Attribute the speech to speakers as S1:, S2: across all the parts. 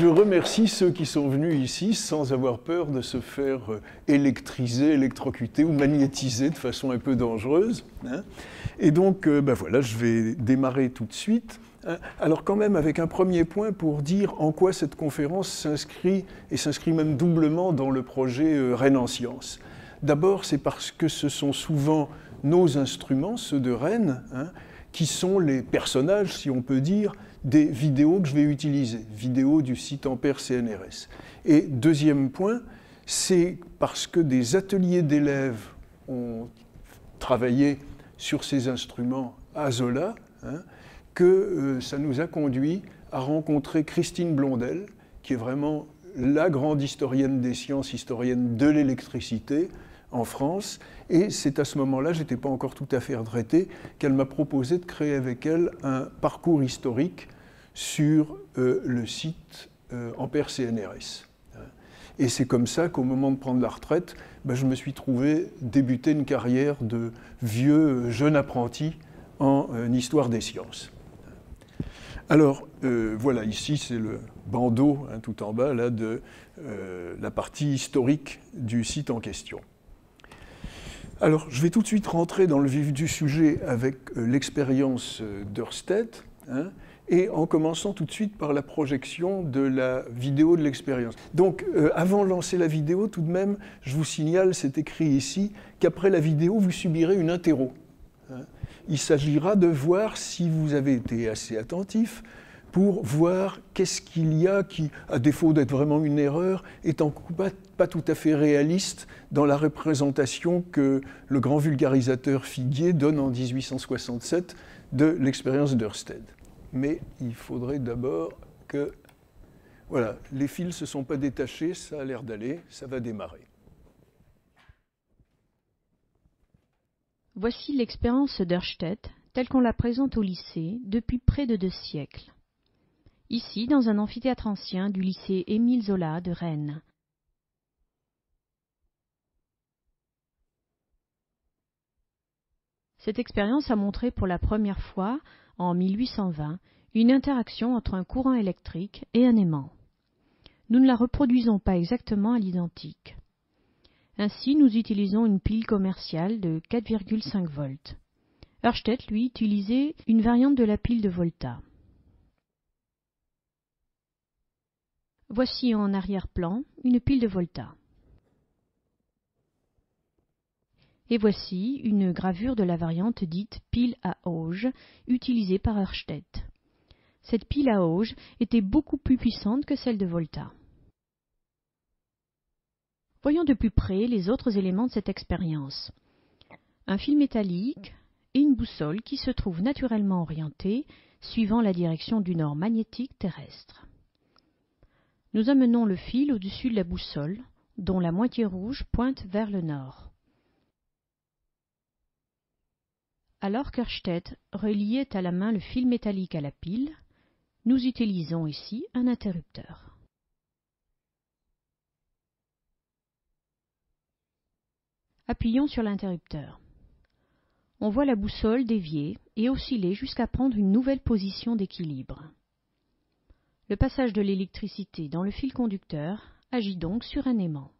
S1: je remercie ceux qui sont venus ici sans avoir peur de se faire électriser, électrocuter ou magnétiser de façon un peu dangereuse. Hein. Et donc, voilà, je vais démarrer tout de suite. Alors quand même avec un premier point pour dire en quoi cette conférence s'inscrit, et s'inscrit même doublement dans le projet Rennes en Sciences. D'abord, c'est parce que ce sont souvent nos instruments, ceux de Rennes, hein, qui sont les personnages, si on peut dire, des vidéos que je vais utiliser, vidéos du site Ampère CNRS. Et deuxième point, c'est parce que des ateliers d'élèves ont travaillé sur ces instruments à Zola, hein, que ça nous a conduit à rencontrer Christine Blondel, qui est vraiment la grande historienne des sciences, historienne de l'électricité en France. Et c'est à ce moment-là, je n'étais pas encore tout à fait retraité, qu'elle m'a proposé de créer avec elle un parcours historique sur le site Ampère CNRS. Et c'est comme ça qu'au moment de prendre la retraite, je me suis trouvé débuter une carrière de vieux jeune apprenti en histoire des sciences. Alors, voilà, ici, c'est le bandeau, hein, tout en bas, là, de la partie historique du site en question. Alors, je vais tout de suite rentrer dans le vif du sujet avec l'expérience d'Ørsted, hein, et en commençant tout de suite par la projection de la vidéo de l'expérience. Donc, avant de lancer la vidéo, tout de même, je vous signale, c'est écrit ici, qu'après la vidéo, vous subirez une interro. Hein. Il s'agira de voir si vous avez été assez attentif pour voir qu'est-ce qu'il y a qui, à défaut d'être vraiment une erreur, est pas tout à fait réaliste dans la représentation que le grand vulgarisateur Figuier donne en 1867 de l'expérience d'Ørsted. Mais il faudrait d'abord que... Voilà, les fils ne se sont pas détachés, ça a l'air d'aller, ça va démarrer.
S2: Voici l'expérience d'Ørsted telle qu'on la présente au lycée depuis près de 2 siècles. Ici, dans un amphithéâtre ancien du lycée Émile Zola de Rennes. Cette expérience a montré pour la première fois, en 1820, une interaction entre un courant électrique et un aimant. Nous ne la reproduisons pas exactement à l'identique. Ainsi, nous utilisons une pile commerciale de 4,5 volts. Ørsted, lui, utilisait une variante de la pile de Volta. Voici en arrière-plan une pile de Volta. Et voici une gravure de la variante dite pile à auge, utilisée par Ørsted. Cette pile à auge était beaucoup plus puissante que celle de Volta. Voyons de plus près les autres éléments de cette expérience. Un fil métallique et une boussole qui se trouvent naturellement orientées suivant la direction du nord magnétique terrestre. Nous amenons le fil au-dessus de la boussole, dont la moitié rouge pointe vers le nord. Alors qu'Ørsted reliait à la main le fil métallique à la pile, nous utilisons ici un interrupteur. Appuyons sur l'interrupteur. On voit la boussole dévier et osciller jusqu'à prendre une nouvelle position d'équilibre. Le passage de l'électricité dans le fil conducteur agit donc sur un aimant.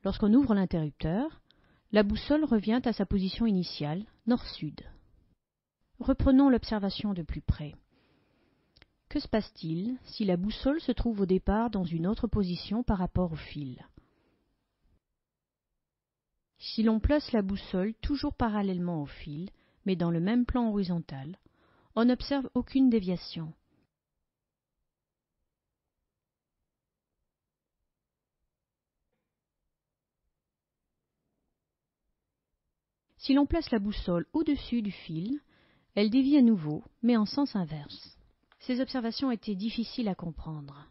S2: Lorsqu'on ouvre l'interrupteur, la boussole revient à sa position initiale, nord-sud. Reprenons l'observation de plus près. Que se passe-t-il si la boussole se trouve au départ dans une autre position par rapport au fil? Si l'on place la boussole toujours parallèlement au fil, mais dans le même plan horizontal, on n'observe aucune déviation. Si l'on place la boussole au-dessus du fil, elle dévie à nouveau, mais en sens inverse. Ces observations étaient difficiles à comprendre.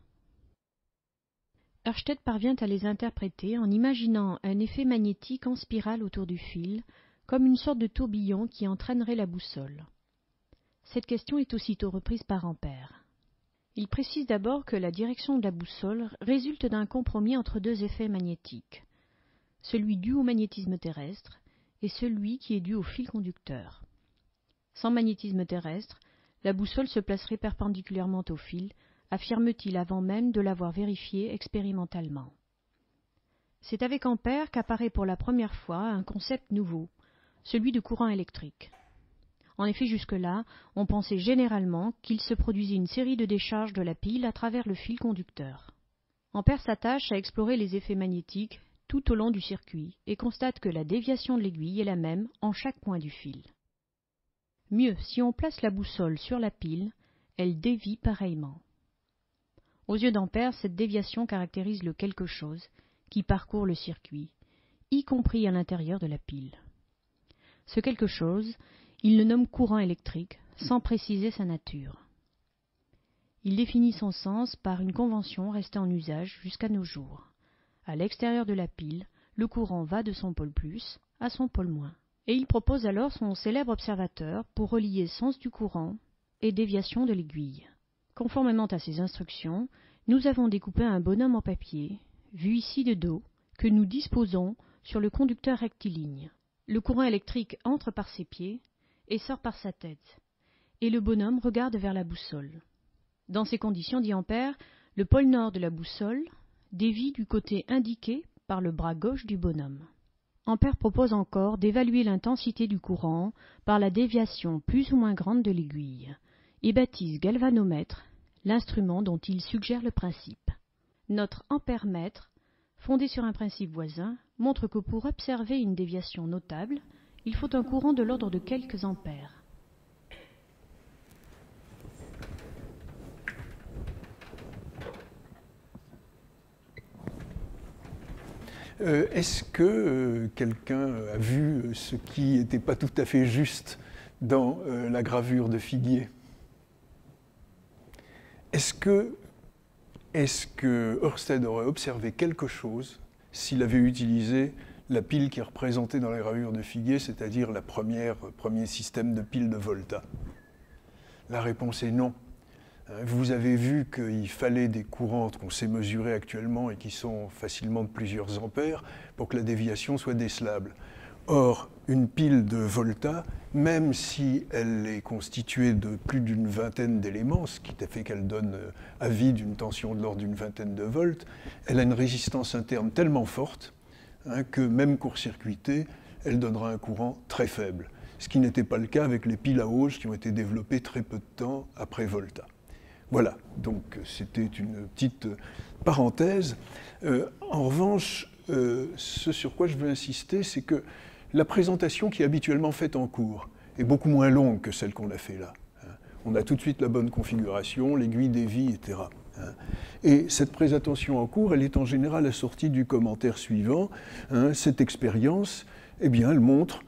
S2: Ørsted parvient à les interpréter en imaginant un effet magnétique en spirale autour du fil, comme une sorte de tourbillon qui entraînerait la boussole. Cette question est aussitôt reprise par Ampère. Il précise d'abord que la direction de la boussole résulte d'un compromis entre deux effets magnétiques, celui dû au magnétisme terrestre et celui qui est dû au fil conducteur. Sans magnétisme terrestre, la boussole se placerait perpendiculairement au fil, affirme-t-il avant même de l'avoir vérifié expérimentalement. C'est avec Ampère qu'apparaît pour la première fois un concept nouveau, celui de courant électrique. En effet, jusque-là, on pensait généralement qu'il se produisait une série de décharges de la pile à travers le fil conducteur. Ampère s'attache à explorer les effets magnétiques tout au long du circuit et constate que la déviation de l'aiguille est la même en chaque point du fil. Mieux, si on place la boussole sur la pile, elle dévie pareillement. Aux yeux d'Ampère, cette déviation caractérise le quelque chose qui parcourt le circuit, y compris à l'intérieur de la pile. Ce quelque chose, il le nomme courant électrique, sans préciser sa nature. Il définit son sens par une convention restée en usage jusqu'à nos jours. À l'extérieur de la pile, le courant va de son pôle plus à son pôle moins. Et il propose alors son célèbre observateur pour relier sens du courant et déviation de l'aiguille. Conformément à ses instructions, nous avons découpé un bonhomme en papier, vu ici de dos, que nous disposons sur le conducteur rectiligne. Le courant électrique entre par ses pieds et sort par sa tête, et le bonhomme regarde vers la boussole. Dans ces conditions, dit Ampère, le pôle nord de la boussole dévie du côté indiqué par le bras gauche du bonhomme. Ampère propose encore d'évaluer l'intensité du courant par la déviation plus ou moins grande de l'aiguille, et baptise galvanomètre l'instrument dont il suggère le principe. Notre ampèremètre, fondé sur un principe voisin, montre que pour observer une déviation notable, il faut un courant de l'ordre de quelques ampères.
S1: Est-ce que quelqu'un a vu ce qui n'était pas tout à fait juste dans la gravure de Figuier? Est-ce que Ørsted aurait observé quelque chose s'il avait utilisé la pile qui est représentée dans la gravure de Figuier, c'est-à-dire le premier système de pile de Volta? La réponse est non. Vous avez vu qu'il fallait des courants qu'on sait mesurer actuellement et qui sont facilement de plusieurs ampères pour que la déviation soit décelable. Or, une pile de Volta, même si elle est constituée de plus d'une vingtaine d'éléments, ce qui fait qu'elle donne avis d'une tension de l'ordre d'une vingtaine de volts, elle a une résistance interne tellement forte que même court-circuitée, elle donnera un courant très faible. Ce qui n'était pas le cas avec les piles à auge qui ont été développées très peu de temps après Volta. Voilà, donc c'était une petite parenthèse. En revanche, ce sur quoi je veux insister, c'est que la présentation qui est habituellement faite en cours est beaucoup moins longue que celle qu'on a fait là. On a tout de suite la bonne configuration, l'aiguille dévie, etc. Et cette présentation en cours, elle est en général assortie du commentaire suivant. Cette expérience, eh bien, elle montre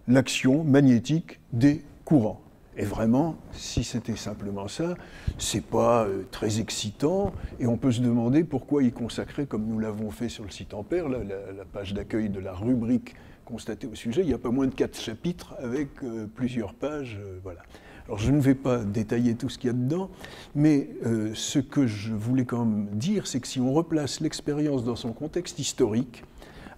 S1: l'action magnétique des courants. Et vraiment, si c'était simplement ça, c'est pas très excitant, et on peut se demander pourquoi y consacrer, comme nous l'avons fait sur le site Ampère, là, la page d'accueil de la rubrique constatée au sujet, il n'y a pas moins de 4 chapitres avec plusieurs pages, voilà. Alors je ne vais pas détailler tout ce qu'il y a dedans, mais ce que je voulais quand même dire, c'est que si on replace l'expérience dans son contexte historique,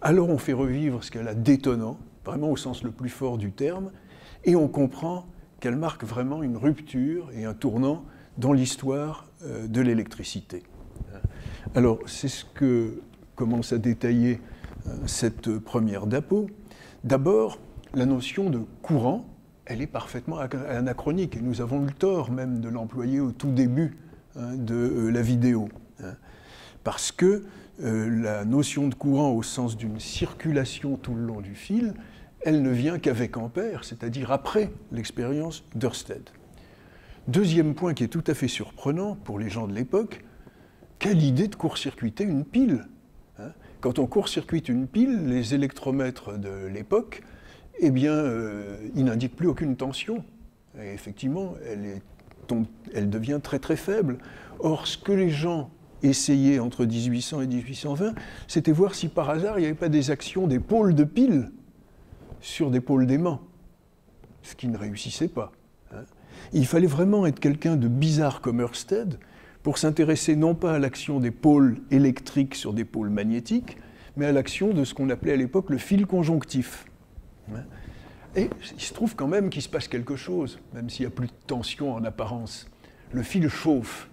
S1: alors on fait revivre ce qu'elle a d'étonnant, vraiment au sens le plus fort du terme, et on comprend qu'elle marque vraiment une rupture et un tournant dans l'histoire de l'électricité. Alors, c'est ce que commence à détailler cette première diapo. D'abord, la notion de courant, elle est parfaitement anachronique, et nous avons le tort même de l'employer au tout début de la vidéo. Parce que la notion de courant au sens d'une circulation tout le long du fil, elle ne vient qu'avec Ampère, c'est-à-dire après l'expérience d'Ørsted. Deuxième point qui est tout à fait surprenant pour les gens de l'époque, quelle idée de court-circuiter une pile. Quand on court-circuite une pile, les électromètres de l'époque, eh bien, ils n'indiquent plus aucune tension. Et effectivement, elle devient très très faible. Or, ce que les gens essayaient entre 1800 et 1820, c'était voir si par hasard il n'y avait pas des actions des pôles de pile sur des pôles d'aimants, ce qui ne réussissait pas. Il fallait vraiment être quelqu'un de bizarre comme Ørsted pour s'intéresser non pas à l'action des pôles électriques sur des pôles magnétiques, mais à l'action de ce qu'on appelait à l'époque le fil conjonctif. Et il se trouve quand même qu'il se passe quelque chose, même s'il n'y a plus de tension en apparence. Le fil chauffe.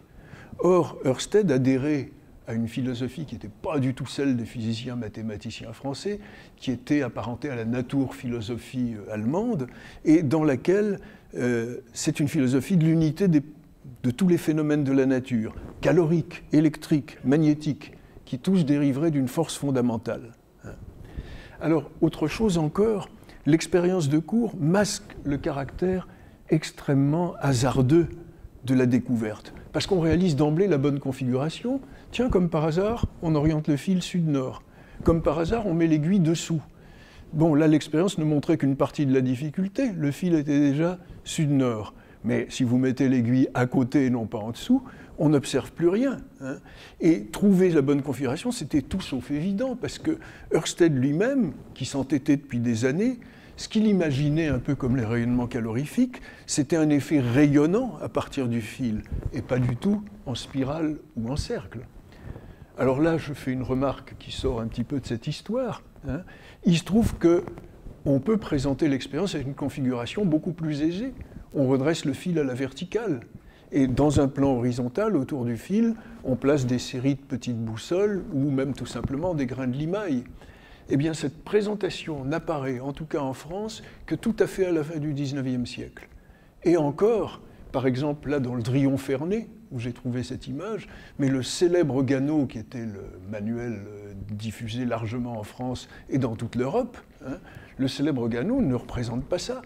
S1: Or, Ørsted adhérait à une philosophie qui n'était pas du tout celle des physiciens mathématiciens français, qui était apparentée à la Naturphilosophie allemande, et dans laquelle c'est une philosophie de l'unité de tous les phénomènes de la nature, caloriques, électriques, magnétiques, qui tous dériveraient d'une force fondamentale. Alors, autre chose encore, l'expérience de cours masque le caractère extrêmement hasardeux de la découverte, parce qu'on réalise d'emblée la bonne configuration. Tiens, comme par hasard, on oriente le fil sud-nord. Comme par hasard, on met l'aiguille dessous. Bon, là, l'expérience ne montrait qu'une partie de la difficulté. Le fil était déjà sud-nord. Mais si vous mettez l'aiguille à côté et non pas en dessous, on n'observe plus rien. Et trouver la bonne configuration, c'était tout sauf évident, parce que Ørsted lui-même, qui s'entêtait depuis des années, ce qu'il imaginait un peu comme les rayonnements calorifiques, c'était un effet rayonnant à partir du fil, et pas du tout en spirale ou en cercle. Alors là, je fais une remarque qui sort un petit peu de cette histoire. Il se trouve qu'on peut présenter l'expérience avec une configuration beaucoup plus aisée. On redresse le fil à la verticale. Et dans un plan horizontal, autour du fil, on place des séries de petites boussoles ou même tout simplement des grains de limaille. Eh bien, cette présentation n'apparaît, en tout cas en France, que tout à fait à la fin du XIXe siècle. Et encore, par exemple, là, dans le Drillon Fernet, où j'ai trouvé cette image, mais le célèbre Ganot, qui était le manuel diffusé largement en France et dans toute l'Europe, le célèbre Ganot ne représente pas ça.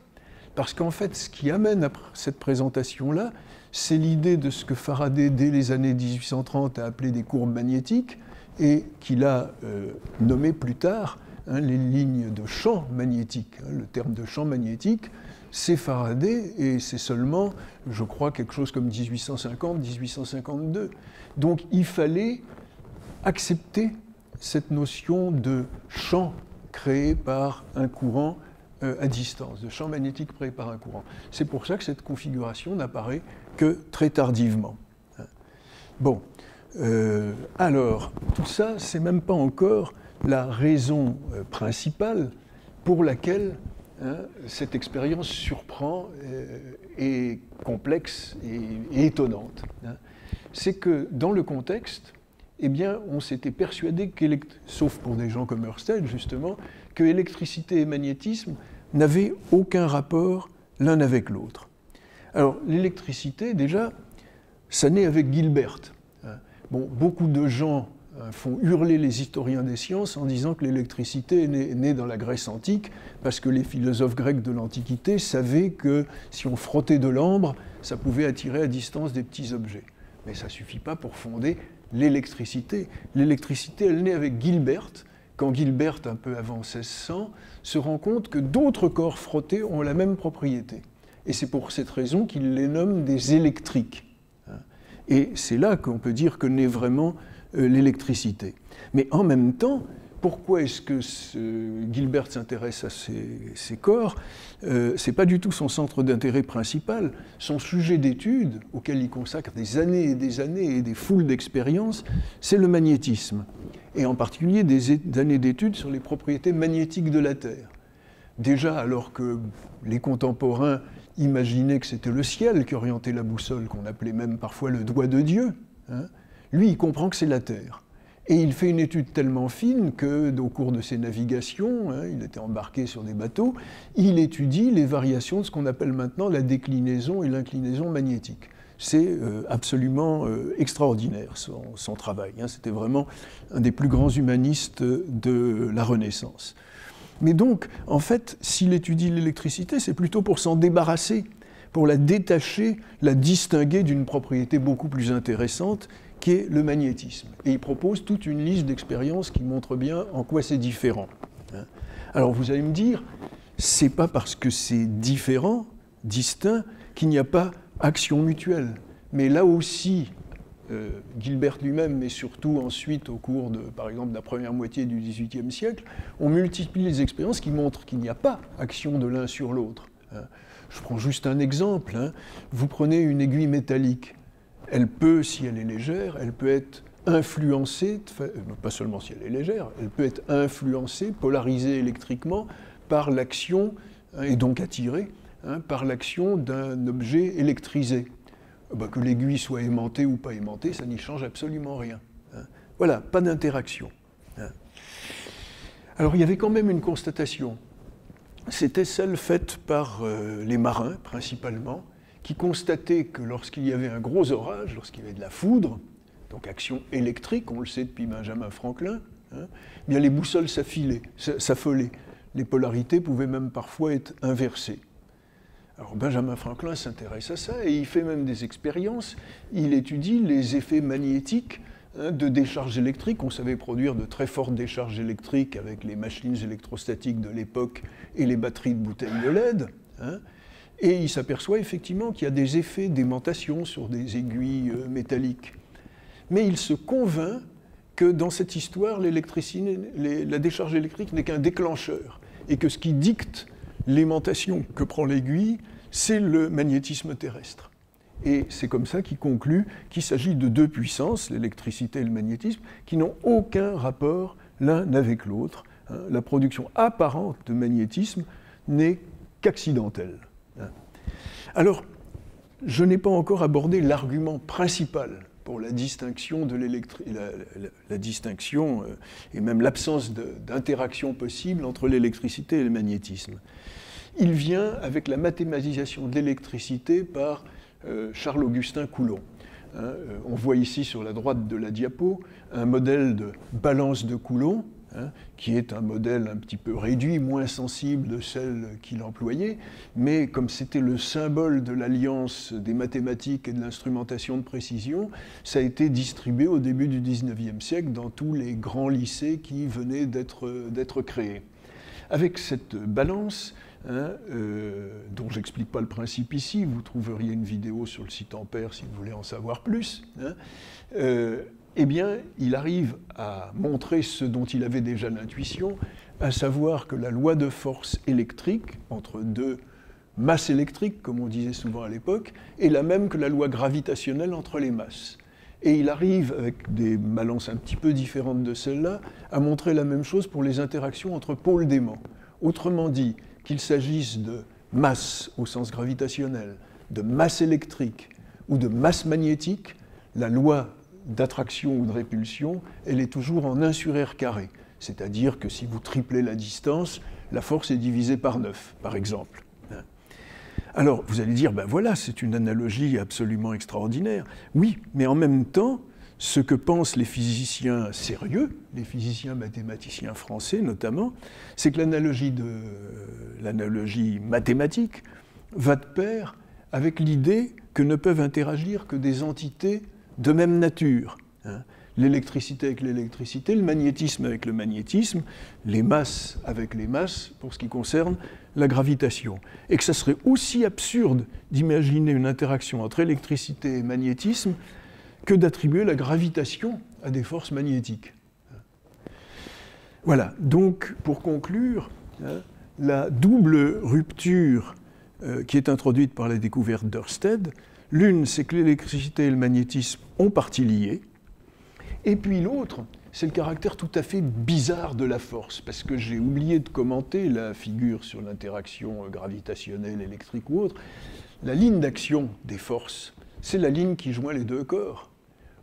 S1: Parce qu'en fait, ce qui amène à cette présentation-là, c'est l'idée de ce que Faraday, dès les années 1830, a appelé des courbes magnétiques, et qu'il a nommé plus tard les lignes de champ magnétique. Le terme de champ magnétique, c'est Faraday, et c'est seulement, je crois, quelque chose comme 1850-1852. Donc il fallait accepter cette notion de champ créé par un courant à distance, de champ magnétique créé par un courant. C'est pour ça que cette configuration n'apparaît que très tardivement. Bon. Alors, tout ça, c'est même pas encore la raison principale pour laquelle cette expérience surprend, est complexe et étonnante. C'est que dans le contexte, eh bien, on s'était persuadé, sauf pour des gens comme Ørsted justement, que électricité et magnétisme n'avaient aucun rapport l'un avec l'autre. Alors, l'électricité, déjà, ça naît avec Gilbert. Bon, beaucoup de gens font hurler les historiens des sciences en disant que l'électricité est née dans la Grèce antique parce que les philosophes grecs de l'Antiquité savaient que si on frottait de l'ambre, ça pouvait attirer à distance des petits objets. Mais ça ne suffit pas pour fonder l'électricité. L'électricité, elle naît avec Gilbert, quand Gilbert, un peu avant 1600, se rend compte que d'autres corps frottés ont la même propriété. Et c'est pour cette raison qu'il les nomme des électriques. Et c'est là qu'on peut dire que naît vraiment l'électricité. Mais en même temps, pourquoi est-ce que Gilbert s'intéresse à ces corps? Ce n'est pas du tout son centre d'intérêt principal. Son sujet d'étude, auquel il consacre des années et des foules d'expériences, c'est le magnétisme. Et en particulier des années d'études sur les propriétés magnétiques de la Terre. Déjà, alors que les contemporains imaginaient que c'était le ciel qui orientait la boussole, qu'on appelait même parfois le doigt de Dieu, lui, il comprend que c'est la Terre. Et il fait une étude tellement fine qu'au cours de ses navigations, il était embarqué sur des bateaux, il étudie les variations de ce qu'on appelle maintenant la déclinaison et l'inclinaison magnétique. C'est absolument extraordinaire, son travail. C'était vraiment un des plus grands humanistes de la Renaissance. Mais donc, en fait, s'il étudie l'électricité, c'est plutôt pour s'en débarrasser, pour la détacher, la distinguer d'une propriété beaucoup plus intéressante, qui est le magnétisme. Et il propose toute une liste d'expériences qui montrent bien en quoi c'est différent. Alors vous allez me dire, c'est pas parce que c'est différent, distinct, qu'il n'y a pas action mutuelle. Mais là aussi, Gilbert lui-même, mais surtout ensuite au cours de, par exemple, de la première moitié du XVIIIe siècle, on multiplie les expériences qui montrent qu'il n'y a pas action de l'un sur l'autre. Je prends juste un exemple. Vous prenez une aiguille métallique. Elle peut, si elle est légère, elle peut être influencée, pas seulement si elle est légère, elle peut être influencée, polarisée électriquement par l'action, et donc attirée, par l'action d'un objet électrisé. Que l'aiguille soit aimantée ou pas aimantée, ça n'y change absolument rien. Voilà, pas d'interaction. Alors il y avait quand même une constatation. C'était celle faite par les marins, principalement, qui constataient que lorsqu'il y avait un gros orage, lorsqu'il y avait de la foudre, donc action électrique, on le sait depuis Benjamin Franklin, bien les boussoles s'affolaient. Les polarités pouvaient même parfois être inversées. Alors Benjamin Franklin s'intéresse à ça et il fait même des expériences. Il étudie les effets magnétiques de décharges électriques. On savait produire de très fortes décharges électriques avec les machines électrostatiques de l'époque et les batteries de bouteilles de LED. Et il s'aperçoit effectivement qu'il y a des effets d'aimantation sur des aiguilles métalliques. Mais il se convainc que dans cette histoire, la décharge électrique n'est qu'un déclencheur et que ce qui dicte l'aimantation que prend l'aiguille, c'est le magnétisme terrestre. Et c'est comme ça qu'il conclut qu'il s'agit de deux puissances, l'électricité et le magnétisme, qui n'ont aucun rapport l'un avec l'autre. La production apparente de magnétisme n'est qu'accidentelle. Alors, je n'ai pas encore abordé l'argument principal pour la distinction de la distinction et même l'absence d'interaction possible entre l'électricité et le magnétisme. Il vient avec la mathématisation de l'électricité par Charles-Augustin Coulomb. On voit ici sur la droite de la diapo un modèle de balance de Coulomb, qui est un modèle un petit peu réduit, moins sensible de celle qu'il employait, mais comme c'était le symbole de l'alliance des mathématiques et de l'instrumentation de précision, ça a été distribué au début du XIXe siècle dans tous les grands lycées qui venaient d'être créés. Avec cette balance, dont je n'explique pas le principe ici, vous trouveriez une vidéo sur le site Ampère si vous voulez en savoir plus, eh bien, il arrive à montrer ce dont il avait déjà l'intuition, à savoir que la loi de force électrique, entre deux masses électriques, comme on disait souvent à l'époque, est la même que la loi gravitationnelle entre les masses. Et il arrive, avec des balances un petit peu différentes de celle-là, à montrer la même chose pour les interactions entre pôles d'aimants. Autrement dit, qu'il s'agisse de masse au sens gravitationnel, de masse électrique ou de masse magnétique, la loi d'attraction ou de répulsion, elle est toujours en 1 sur r carré. C'est-à-dire que si vous triplez la distance, la force est divisée par 9, par exemple. Alors, vous allez dire, ben voilà, c'est une analogie absolument extraordinaire. Oui, mais en même temps, ce que pensent les physiciens sérieux, les physiciens mathématiciens français notamment, c'est que l'analogie mathématique va de pair avec l'idée que ne peuvent interagir que des entités de même nature. L'électricité avec l'électricité, le magnétisme avec le magnétisme, les masses avec les masses, pour ce qui concerne la gravitation. Et que ça serait aussi absurde d'imaginer une interaction entre électricité et magnétisme que d'attribuer la gravitation à des forces magnétiques. Voilà, donc pour conclure, la double rupture qui est introduite par la découverte d'Ørsted, l'une, c'est que l'électricité et le magnétisme ont partie liée, et puis l'autre, c'est le caractère tout à fait bizarre de la force, parce que j'ai oublié de commenter la figure sur l'interaction gravitationnelle, électrique ou autre. La ligne d'action des forces, c'est la ligne qui joint les deux corps.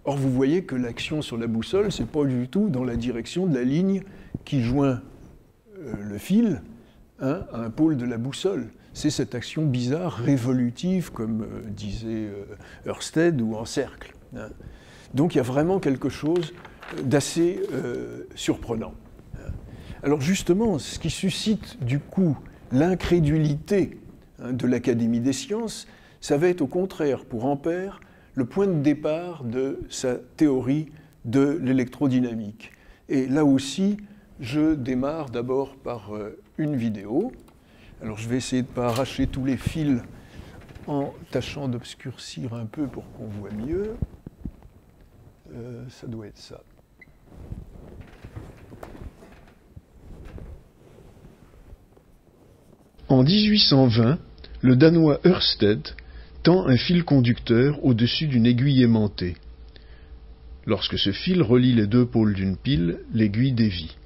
S1: Or, vous voyez que l'action sur la boussole, c'est pas du tout dans la direction de la ligne qui joint le fil à un pôle de la boussole. C'est cette action bizarre, révolutive, comme disait Ørsted, ou en cercle. Donc il y a vraiment quelque chose d'assez surprenant. Alors justement, ce qui suscite du coup l'incrédulité de l'Académie des sciences, ça va être au contraire, pour Ampère, le point de départ de sa théorie de l'électrodynamique. Et là aussi, je démarre d'abord par une vidéo. Alors je vais essayer de ne pas arracher tous les fils en tâchant d'obscurcir un peu pour qu'on voit mieux. Ça doit être ça.
S3: En 1820, le Danois Ørsted
S1: tend un fil conducteur au-dessus d'une aiguille aimantée. Lorsque ce fil relie les deux pôles d'une pile, l'aiguille dévie.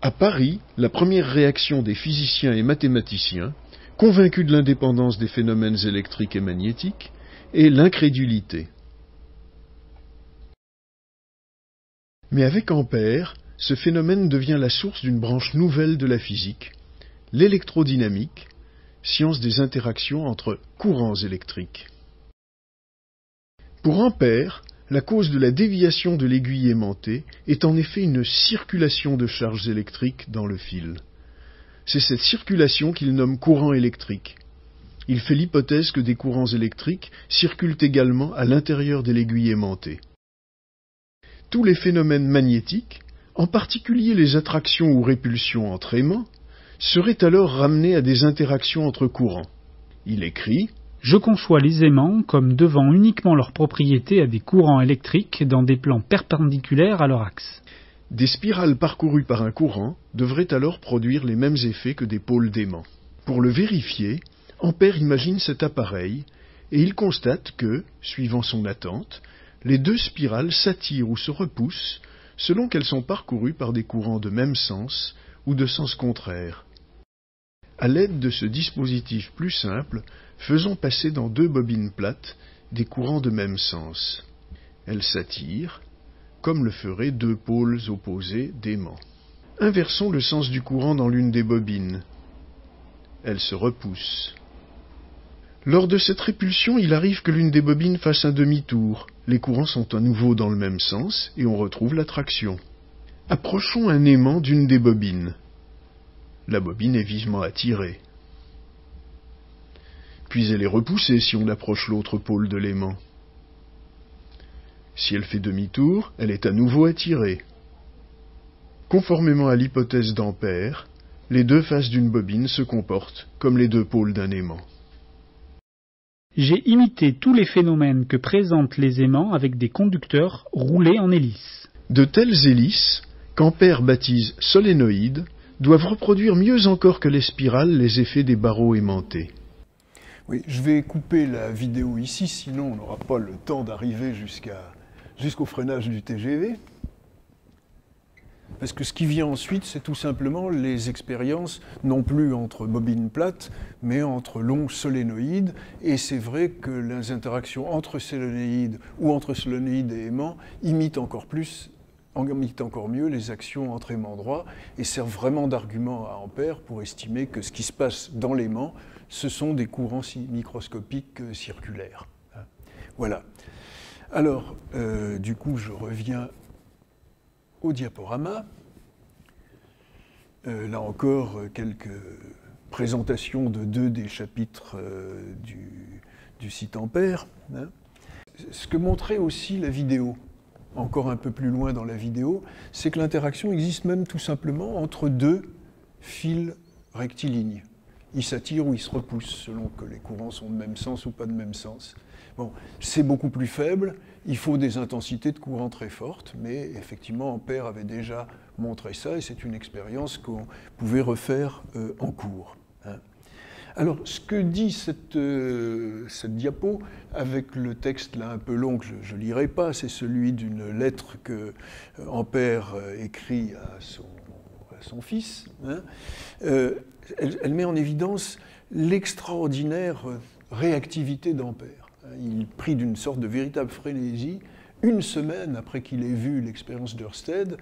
S1: À Paris, la première réaction des physiciens et mathématiciens, convaincus de l'indépendance des phénomènes électriques et magnétiques, est l'incrédulité. Mais avec Ampère, ce phénomène devient la source d'une branche nouvelle de la physique, l'électrodynamique, science des interactions entre courants électriques. Pour Ampère, la cause de la déviation de l'aiguille aimantée est en effet une circulation de charges électriques dans le fil. C'est cette circulation qu'il nomme courant électrique. Il fait l'hypothèse que des courants électriques circulent également à l'intérieur de l'aiguille aimantée. Tous les phénomènes magnétiques, en particulier les attractions ou répulsions entre aimants, seraient alors ramenés à des interactions entre courants. Il écrit «
S3: Je conçois les aimants comme devant uniquement leurs propriétés à des courants électriques dans des plans perpendiculaires à leur axe. »
S1: Des spirales parcourues par un courant devraient alors produire les mêmes effets que des pôles d'aimants. Pour le vérifier, Ampère imagine cet appareil et il constate que, suivant son attente, les deux spirales s'attirent ou se repoussent selon qu'elles sont parcourues par des courants de même sens ou de sens contraire. À l'aide de ce dispositif plus simple, faisons passer dans deux bobines plates des courants de même sens. Elles s'attirent, comme le feraient deux pôles opposés d'aimants. Inversons le sens du courant dans l'une des bobines. Elles se repoussent. Lors de cette répulsion, il arrive que l'une des bobines fasse un demi-tour. Les courants sont à nouveau dans le même sens et on retrouve l'attraction. Approchons un aimant d'une des bobines. La bobine est vivement attirée. Puis elle est repoussée si on approche l'autre pôle de l'aimant. Si elle fait demi-tour, elle est à nouveau attirée. Conformément à l'hypothèse d'Ampère, les deux faces d'une bobine se comportent comme les deux pôles d'un aimant.
S3: J'ai imité tous les phénomènes que présentent les aimants avec des conducteurs roulés en hélices.
S1: De telles hélices, qu'Ampère baptise solénoïdes, doivent reproduire mieux encore que les spirales les effets des barreaux aimantés. Oui, je vais couper la vidéo ici, sinon on n'aura pas le temps d'arriver jusqu'au freinage du TGV. Parce que ce qui vient ensuite, c'est tout simplement les expériences, non plus entre bobines plates, mais entre longs solénoïdes. Et c'est vrai que les interactions entre solénoïdes ou entre solénoïdes et aimants imitent encore mieux les actions entre aimants droits et servent vraiment d'argument à Ampère pour estimer que ce qui se passe dans l'aimant, ce sont des courants microscopiques circulaires. Voilà. Alors, du coup, je reviens au diaporama. Là encore, quelques présentations de deux des chapitres du site Ampère. Ce que montrait aussi la vidéo, encore un peu plus loin dans la vidéo, c'est que l'interaction existe même tout simplement entre deux fils rectilignes. Ils s'attirent ou ils se repoussent, selon que les courants sont de même sens ou pas de même sens. Bon, c'est beaucoup plus faible, il faut des intensités de courant très fortes, mais effectivement, Ampère avait déjà montré ça, et c'est une expérience qu'on pouvait refaire en cours. Alors, ce que dit cette diapo, avec le texte là un peu long que je ne lirai pas, c'est celui d'une lettre que Ampère écrit à son fils. Elle met en évidence l'extraordinaire réactivité d'Ampère. Il prit d'une sorte de véritable frénésie. Une semaine après qu'il ait vu l'expérience d'Ørsted,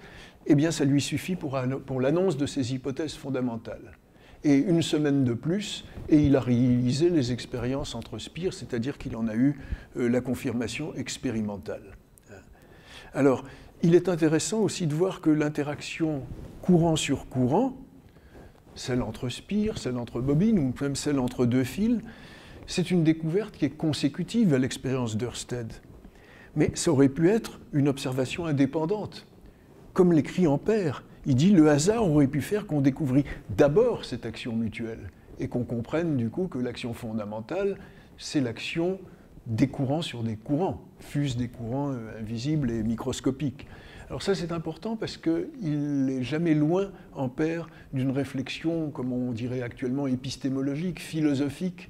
S1: eh bien, ça lui suffit pour l'annonce de ses hypothèses fondamentales. Et une semaine de plus, et il a réalisé les expériences entre spires, c'est-à-dire qu'il en a eu la confirmation expérimentale. Alors, il est intéressant aussi de voir que l'interaction courant sur courant, celle entre spires, celle entre bobines, ou même celle entre deux fils, c'est une découverte qui est consécutive à l'expérience d'Ørsted. Mais ça aurait pu être une observation indépendante. Comme l'écrit Ampère, il dit « le hasard aurait pu faire qu'on découvrit d'abord cette action mutuelle et qu'on comprenne du coup que l'action fondamentale, c'est l'action des courants sur des courants, fusent des courants invisibles et microscopiques. Alors ça c'est important parce qu'il n'est jamais loin, Ampère, d'une réflexion, comme on dirait actuellement, épistémologique, philosophique,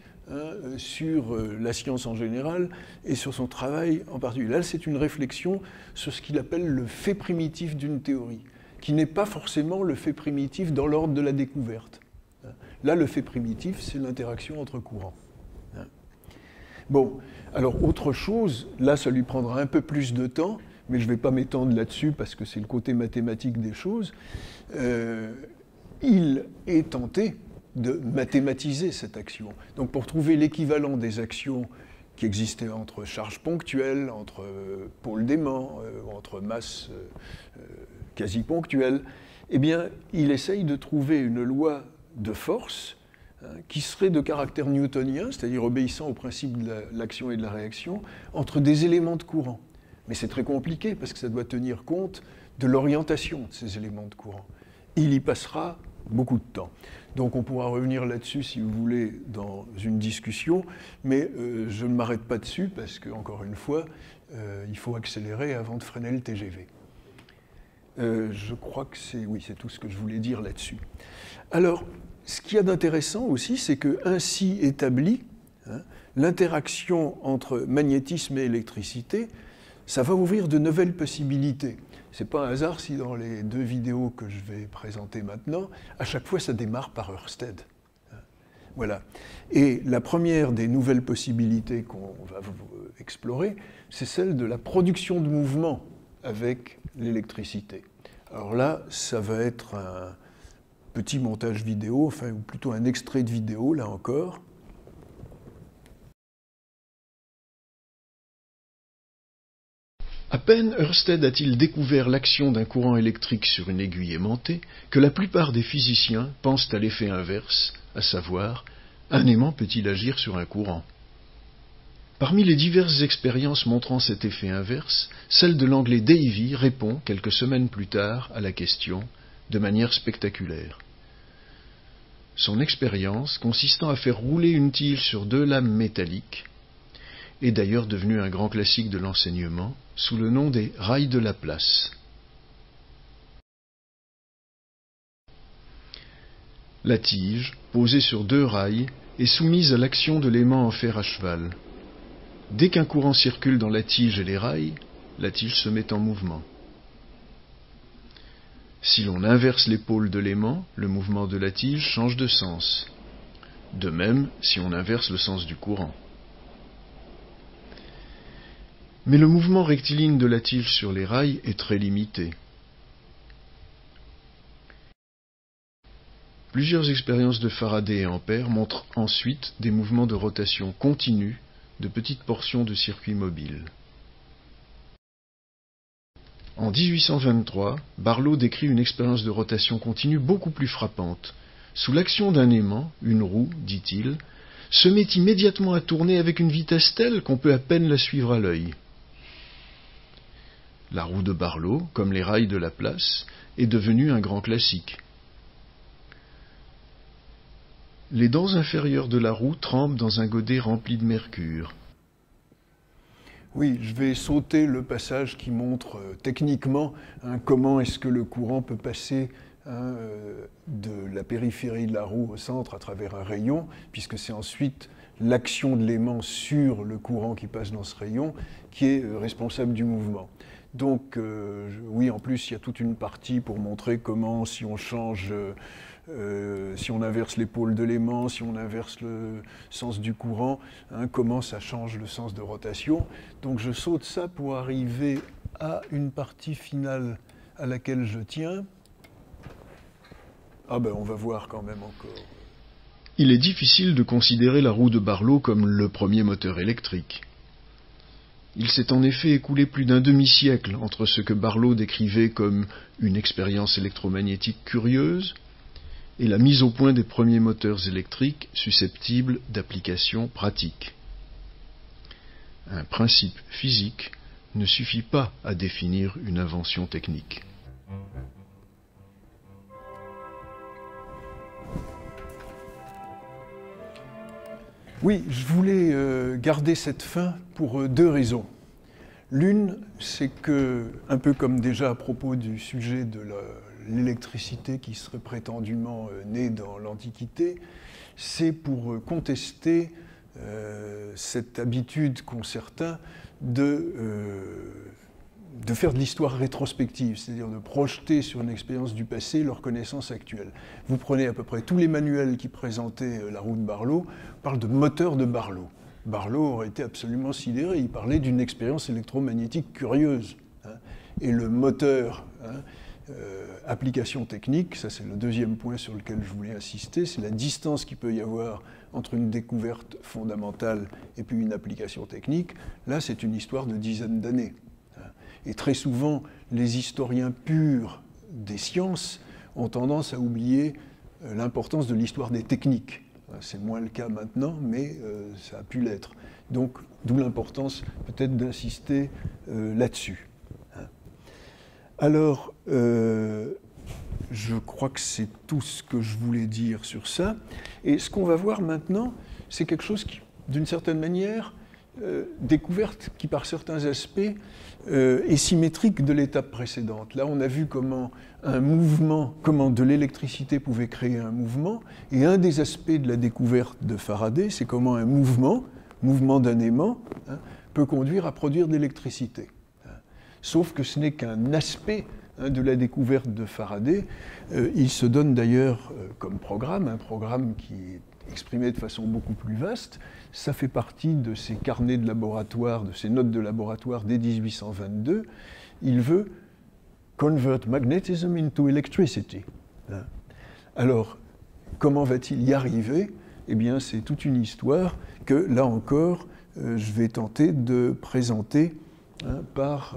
S1: sur la science en général et sur son travail en particulier. Là, c'est une réflexion sur ce qu'il appelle le fait primitif d'une théorie, qui n'est pas forcément le fait primitif dans l'ordre de la découverte. Là, le fait primitif, c'est l'interaction entre courants. Bon, alors autre chose, là, ça lui prendra un peu plus de temps, mais je ne vais pas m'étendre là-dessus parce que c'est le côté mathématique des choses. Il est tenté de mathématiser cette action. Donc pour trouver l'équivalent des actions qui existaient entre charges ponctuelles, entre pôles d'aimant, entre masses quasi ponctuelles, eh bien, il essaye de trouver une loi de force qui serait de caractère newtonien, c'est-à-dire obéissant au principe de l'action et de la réaction, entre des éléments de courant. Mais c'est très compliqué parce que ça doit tenir compte de l'orientation de ces éléments de courant. Il y passera beaucoup de temps. Donc on pourra revenir là-dessus, si vous voulez, dans une discussion, mais je ne m'arrête pas dessus parce que, encore une fois, il faut accélérer avant de freiner le TGV. Je crois que c'est tout ce que je voulais dire là-dessus. Alors, ce qu'il y a d'intéressant aussi, c'est que ainsi établi, l'interaction entre magnétisme et électricité, ça va ouvrir de nouvelles possibilités. Ce n'est pas un hasard si dans les deux vidéos que je vais présenter maintenant, à chaque fois ça démarre par Ørsted. Voilà. Et la première des nouvelles possibilités qu'on va explorer, c'est celle de la production de mouvement avec l'électricité. Alors là, ça va être un petit montage vidéo, enfin, ou plutôt un extrait de vidéo, là encore.
S4: À peine Ørsted a-t-il découvert l'action d'un courant électrique sur une aiguille aimantée que la plupart des physiciens pensent à l'effet inverse, à savoir, un aimant peut-il agir sur un courant? Parmi les diverses expériences montrant cet effet inverse, celle de l'anglais Davy répond, quelques semaines plus tard, à la question, de manière spectaculaire. Son expérience, consistant à faire rouler une tige sur deux lames métalliques, est d'ailleurs devenue un grand classique de l'enseignement, sous le nom des rails de Laplace. La tige, posée sur deux rails, est soumise à l'action de l'aimant en fer à cheval. Dès qu'un courant circule dans la tige et les rails, la tige se met en mouvement. Si l'on inverse les pôles de l'aimant, le mouvement de la tige change de sens. De même, si on inverse le sens du courant. Mais le mouvement rectiligne de la tige sur les rails est très limité. Plusieurs expériences de Faraday et Ampère montrent ensuite des mouvements de rotation continue de petites portions de circuits mobiles. En 1823, Barlow décrit une expérience de rotation continue beaucoup plus frappante. Sous l'action d'un aimant, une roue, dit-il, se met immédiatement à tourner avec une vitesse telle qu'on peut à peine la suivre à l'œil. La roue de Barlow, comme les rails de Laplace, est devenue un grand classique. Les dents inférieures de la roue trempent dans un godet rempli de mercure.
S1: Oui, je vais sauter le passage qui montre techniquement comment est-ce que le courant peut passer de la périphérie de la roue au centre à travers un rayon, puisque c'est ensuite l'action de l'aimant sur le courant qui passe dans ce rayon qui est responsable du mouvement. Donc, oui, en plus, il y a toute une partie pour montrer comment, si on change, si on inverse les pôles de l'aimant, si on inverse le sens du courant, comment ça change le sens de rotation. Donc, je saute ça pour arriver à une partie finale à laquelle je tiens. Ah ben, on va voir quand même encore.
S4: Il est difficile de considérer la roue de Barlow comme le premier moteur électrique. Il s'est en effet écoulé plus d'un demi-siècle entre ce que Barlow décrivait comme une expérience électromagnétique curieuse et la mise au point des premiers moteurs électriques susceptibles d'applications pratiques. Un principe physique ne suffit pas à définir une invention technique.
S1: Oui, je voulais garder cette fin pour deux raisons. L'une, c'est que, un peu comme déjà à propos du sujet de l'électricité qui serait prétendument née dans l'Antiquité, c'est pour contester cette habitude qu'ont certains de faire de l'histoire rétrospective, c'est-à-dire de projeter sur une expérience du passé leur connaissance actuelle. Vous prenez à peu près tous les manuels qui présentaient la roue de Barlow, parlent de moteur de Barlow. Barlow aurait été absolument sidéré, il parlait d'une expérience électromagnétique curieuse. Et le moteur, application technique, ça c'est le deuxième point sur lequel je voulais insister, c'est la distance qu'il peut y avoir entre une découverte fondamentale et puis une application technique. Là, c'est une histoire de dizaines d'années. Et très souvent, les historiens purs des sciences ont tendance à oublier l'importance de l'histoire des techniques. C'est moins le cas maintenant, mais ça a pu l'être. Donc, d'où l'importance peut-être d'insister là-dessus. Alors, je crois que c'est tout ce que je voulais dire sur ça. Et ce qu'on va voir maintenant, c'est quelque chose qui, d'une certaine manière, découverte qui, par certains aspects, est symétrique de l'étape précédente. Là, on a vu comment un mouvement, comment de l'électricité pouvait créer un mouvement, et un des aspects de la découverte de Faraday, c'est comment un mouvement d'un aimant, peut conduire à produire de l'électricité. Sauf que ce n'est qu'un aspect de la découverte de Faraday. Il se donne d'ailleurs comme programme, un programme qui est exprimé de façon beaucoup plus vaste. Ça fait partie de ses carnets de laboratoire, de ses notes de laboratoire dès 1822. Il veut « convert magnetism into electricity ». Alors, comment va-t-il y arriver? Eh bien, c'est toute une histoire que, là encore, je vais tenter de présenter par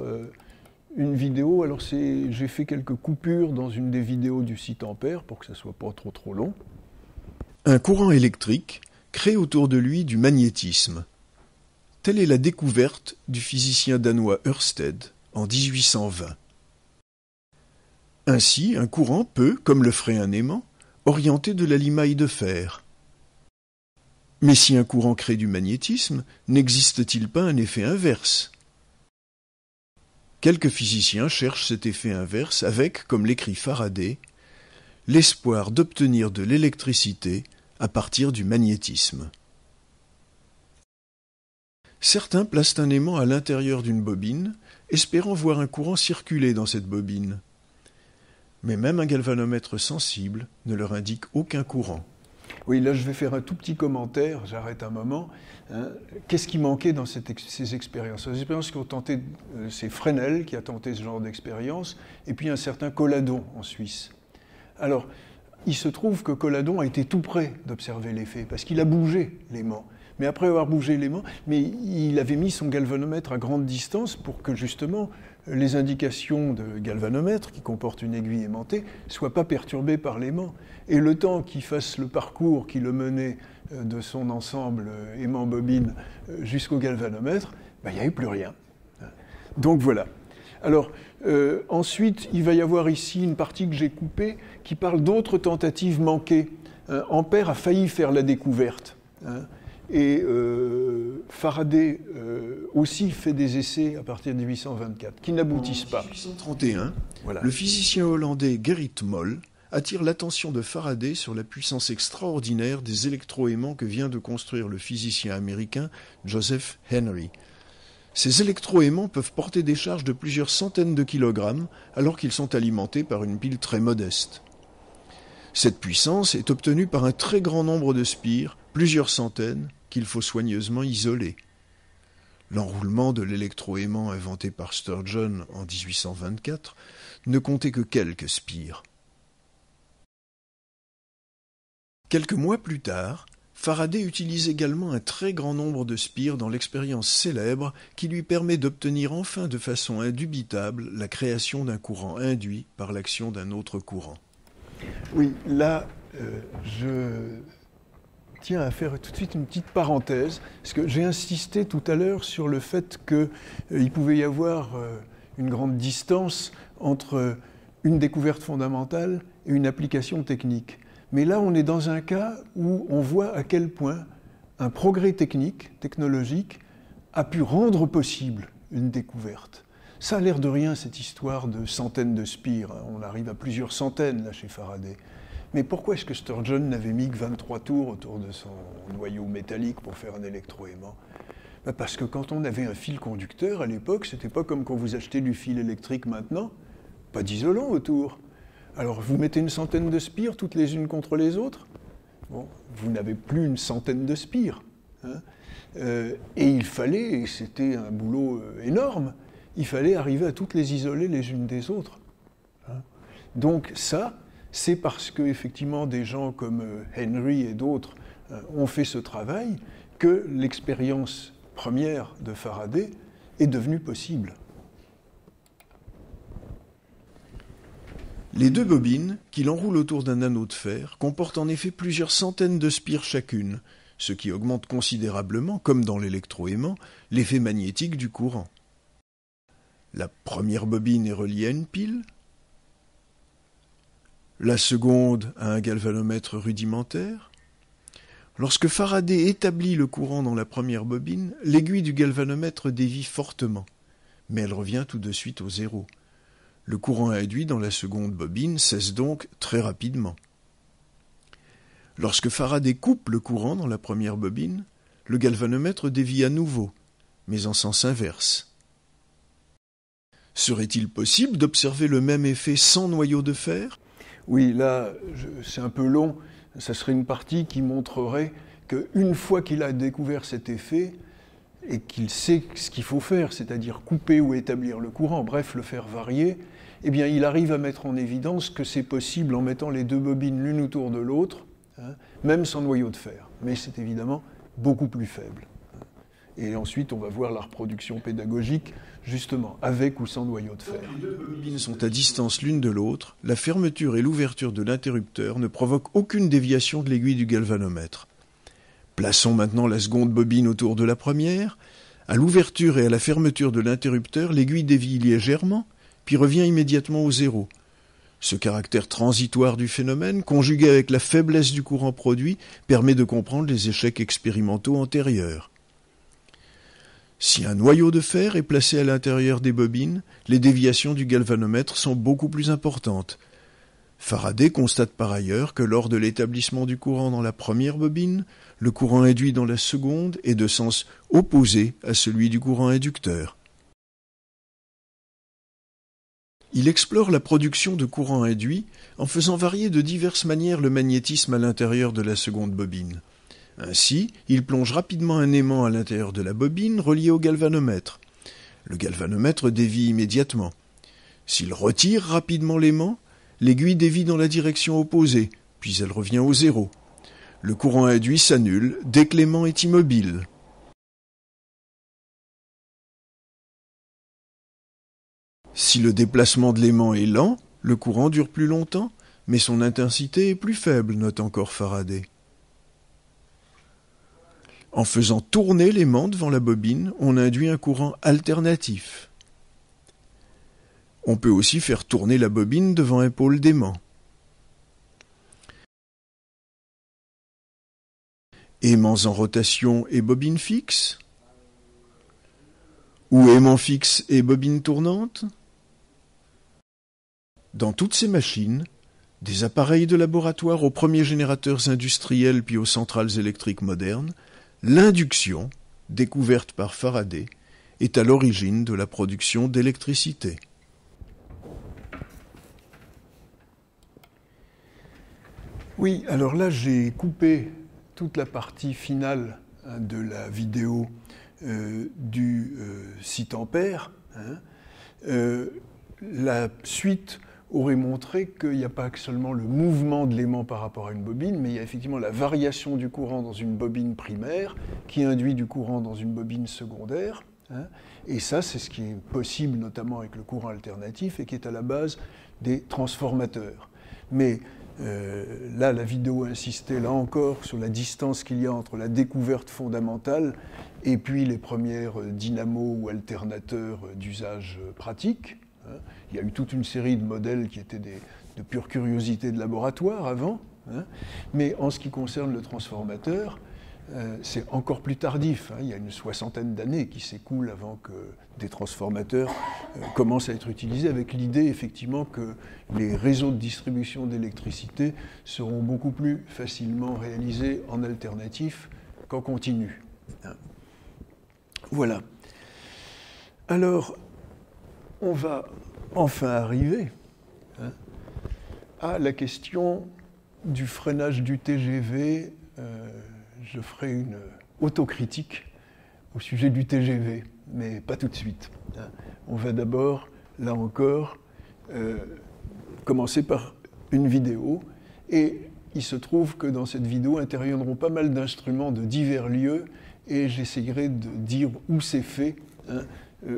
S1: une vidéo. Alors, j'ai fait quelques coupures dans une des vidéos du site Ampère pour que ça ne soit pas trop long.
S4: Un courant électrique crée autour de lui du magnétisme. Telle est la découverte du physicien danois Ørsted en 1820. Ainsi, un courant peut, comme le ferait un aimant, orienter de la limaille de fer. Mais si un courant crée du magnétisme, n'existe-t-il pas un effet inverse? Quelques physiciens cherchent cet effet inverse avec, comme l'écrit Faraday, l'espoir d'obtenir de l'électricité à partir du magnétisme. Certains placent un aimant à l'intérieur d'une bobine, espérant voir un courant circuler dans cette bobine. Mais même un galvanomètre sensible ne leur indique aucun courant.
S1: Oui, là je vais faire un tout petit commentaire, j'arrête un moment. Qu'est-ce qui manquait dans ces expériences? Les expériences qui ont tenté, c'est Fresnel qui a tenté ce genre d'expérience, et puis un certain Colladon en Suisse. Alors, il se trouve que Colladon a été tout près d'observer l'effet, parce qu'il a bougé l'aimant. Mais après avoir bougé l'aimant, il avait mis son galvanomètre à grande distance pour que justement les indications de galvanomètre, qui comportent une aiguille aimantée, ne soient pas perturbées par l'aimant. Et le temps qu'il fasse le parcours qui le menait de son ensemble aimant-bobine jusqu'au galvanomètre, il n'y a eu plus rien. Donc voilà. Alors, ensuite, il va y avoir ici une partie que j'ai coupée qui parle d'autres tentatives manquées. Ampère a failli faire la découverte. Et Faraday aussi fait des essais à partir de 1824, qui n'aboutissent pas.
S4: En 1831, voilà. Le physicien hollandais Gerrit Moll attire l'attention de Faraday sur la puissance extraordinaire des électroaimants que vient de construire le physicien américain Joseph Henry. Ces électroaimants peuvent porter des charges de plusieurs centaines de kilogrammes alors qu'ils sont alimentés par une pile très modeste. Cette puissance est obtenue par un très grand nombre de spires, plusieurs centaines, qu'il faut soigneusement isoler. L'enroulement de l'électroaimant inventé par Sturgeon en 1824 ne comptait que quelques spires. Quelques mois plus tard, Faraday utilise également un très grand nombre de spires dans l'expérience célèbre qui lui permet d'obtenir enfin de façon indubitable la création d'un courant induit par l'action d'un autre courant.
S1: Oui, là, je tiens à faire tout de suite une petite parenthèse, parce que j'ai insisté tout à l'heure sur le fait qu'il pouvait y avoir une grande distance entre une découverte fondamentale et une application technique. Mais là, on est dans un cas où on voit à quel point un progrès technologique, a pu rendre possible une découverte. Ça a l'air de rien, cette histoire de centaines de spires. On arrive à plusieurs centaines, là, chez Faraday. Mais pourquoi est-ce que Sturgeon n'avait mis que 23 tours autour de son noyau métallique pour faire un électroaimant? Parce que quand on avait un fil conducteur, à l'époque, c'était pas comme quand vous achetez du fil électrique maintenant, pas d'isolant autour. Alors vous mettez une centaine de spires, toutes les unes contre les autres. Bon, vous n'avez plus une centaine de spires. Hein. Et il fallait, et c'était un boulot énorme, il fallait arriver à toutes les isoler les unes des autres. Hein. Donc ça, c'est parce que effectivement des gens comme Henry et d'autres ont fait ce travail que l'expérience première de Faraday est devenue possible.
S4: Les deux bobines, qu'il enroule autour d'un anneau de fer, comportent en effet plusieurs centaines de spires chacune, ce qui augmente considérablement, comme dans l'électroaimant, l'effet magnétique du courant. La première bobine est reliée à une pile, la seconde à un galvanomètre rudimentaire. Lorsque Faraday établit le courant dans la première bobine, l'aiguille du galvanomètre dévie fortement, mais elle revient tout de suite au zéro. Le courant induit dans la seconde bobine cesse donc très rapidement. Lorsque Faraday coupe le courant dans la première bobine, le galvanomètre dévie à nouveau, mais en sens inverse. Serait-il possible d'observer le même effet sans noyau de fer?
S1: Oui, là, c'est un peu long. Ça serait une partie qui montrerait qu'une fois qu'il a découvert cet effet et qu'il sait ce qu'il faut faire, c'est-à-dire couper ou établir le courant, bref, le faire varier, eh bien, il arrive à mettre en évidence que c'est possible en mettant les deux bobines l'une autour de l'autre, hein, même sans noyau de fer. Mais c'est évidemment beaucoup plus faible. Et ensuite, on va voir la reproduction pédagogique, justement, avec ou sans noyau de fer.
S4: Les deux bobines sont à distance l'une de l'autre, la fermeture et l'ouverture de l'interrupteur ne provoquent aucune déviation de l'aiguille du galvanomètre. Plaçons maintenant la seconde bobine autour de la première. À l'ouverture et à la fermeture de l'interrupteur, l'aiguille dévie légèrement, puis revient immédiatement au zéro. Ce caractère transitoire du phénomène, conjugué avec la faiblesse du courant produit, permet de comprendre les échecs expérimentaux antérieurs. Si un noyau de fer est placé à l'intérieur des bobines, les déviations du galvanomètre sont beaucoup plus importantes. Faraday constate par ailleurs que lors de l'établissement du courant dans la première bobine, le courant induit dans la seconde est de sens opposé à celui du courant inducteur. Il explore la production de courant induit en faisant varier de diverses manières le magnétisme à l'intérieur de la seconde bobine. Ainsi, il plonge rapidement un aimant à l'intérieur de la bobine relié au galvanomètre. Le galvanomètre dévie immédiatement. S'il retire rapidement l'aimant, l'aiguille dévie dans la direction opposée, puis elle revient au zéro. Le courant induit s'annule dès que l'aimant est immobile. Si le déplacement de l'aimant est lent, le courant dure plus longtemps, mais son intensité est plus faible, note encore Faraday. En faisant tourner l'aimant devant la bobine, on induit un courant alternatif. On peut aussi faire tourner la bobine devant un pôle d'aimant. Aimants en rotation et bobine fixe? Ou aimant fixe et bobine tournante? Dans toutes ces machines, des appareils de laboratoire aux premiers générateurs industriels puis aux centrales électriques modernes, l'induction, découverte par Faraday, est à l'origine de la production d'électricité.
S1: Oui, alors là, j'ai coupé toute la partie finale de la vidéo du site Ampère. La suite aurait montré qu'il n'y a pas que seulement le mouvement de l'aimant par rapport à une bobine, mais il y a effectivement la variation du courant dans une bobine primaire qui induit du courant dans une bobine secondaire. Et ça, c'est ce qui est possible notamment avec le courant alternatif et qui est à la base des transformateurs. Mais là, la vidéo insistait là encore sur la distance qu'il y a entre la découverte fondamentale et puis les premières dynamos ou alternateurs d'usage pratique. Il y a eu toute une série de modèles qui étaient de pure curiosité de laboratoire avant. Mais en ce qui concerne le transformateur, c'est encore plus tardif. Il y a une soixantaine d'années qui s'écoulent avant que des transformateurs commencent à être utilisés, avec l'idée effectivement que les réseaux de distribution d'électricité seront beaucoup plus facilement réalisés en alternatif qu'en continu. Voilà. Alors, on va enfin arriver à la question du freinage du TGV. Je ferai une autocritique au sujet du TGV, mais pas tout de suite. On va d'abord, là encore, commencer par une vidéo, et il se trouve que dans cette vidéo interviendront pas mal d'instruments de divers lieux, et j'essayerai de dire où c'est fait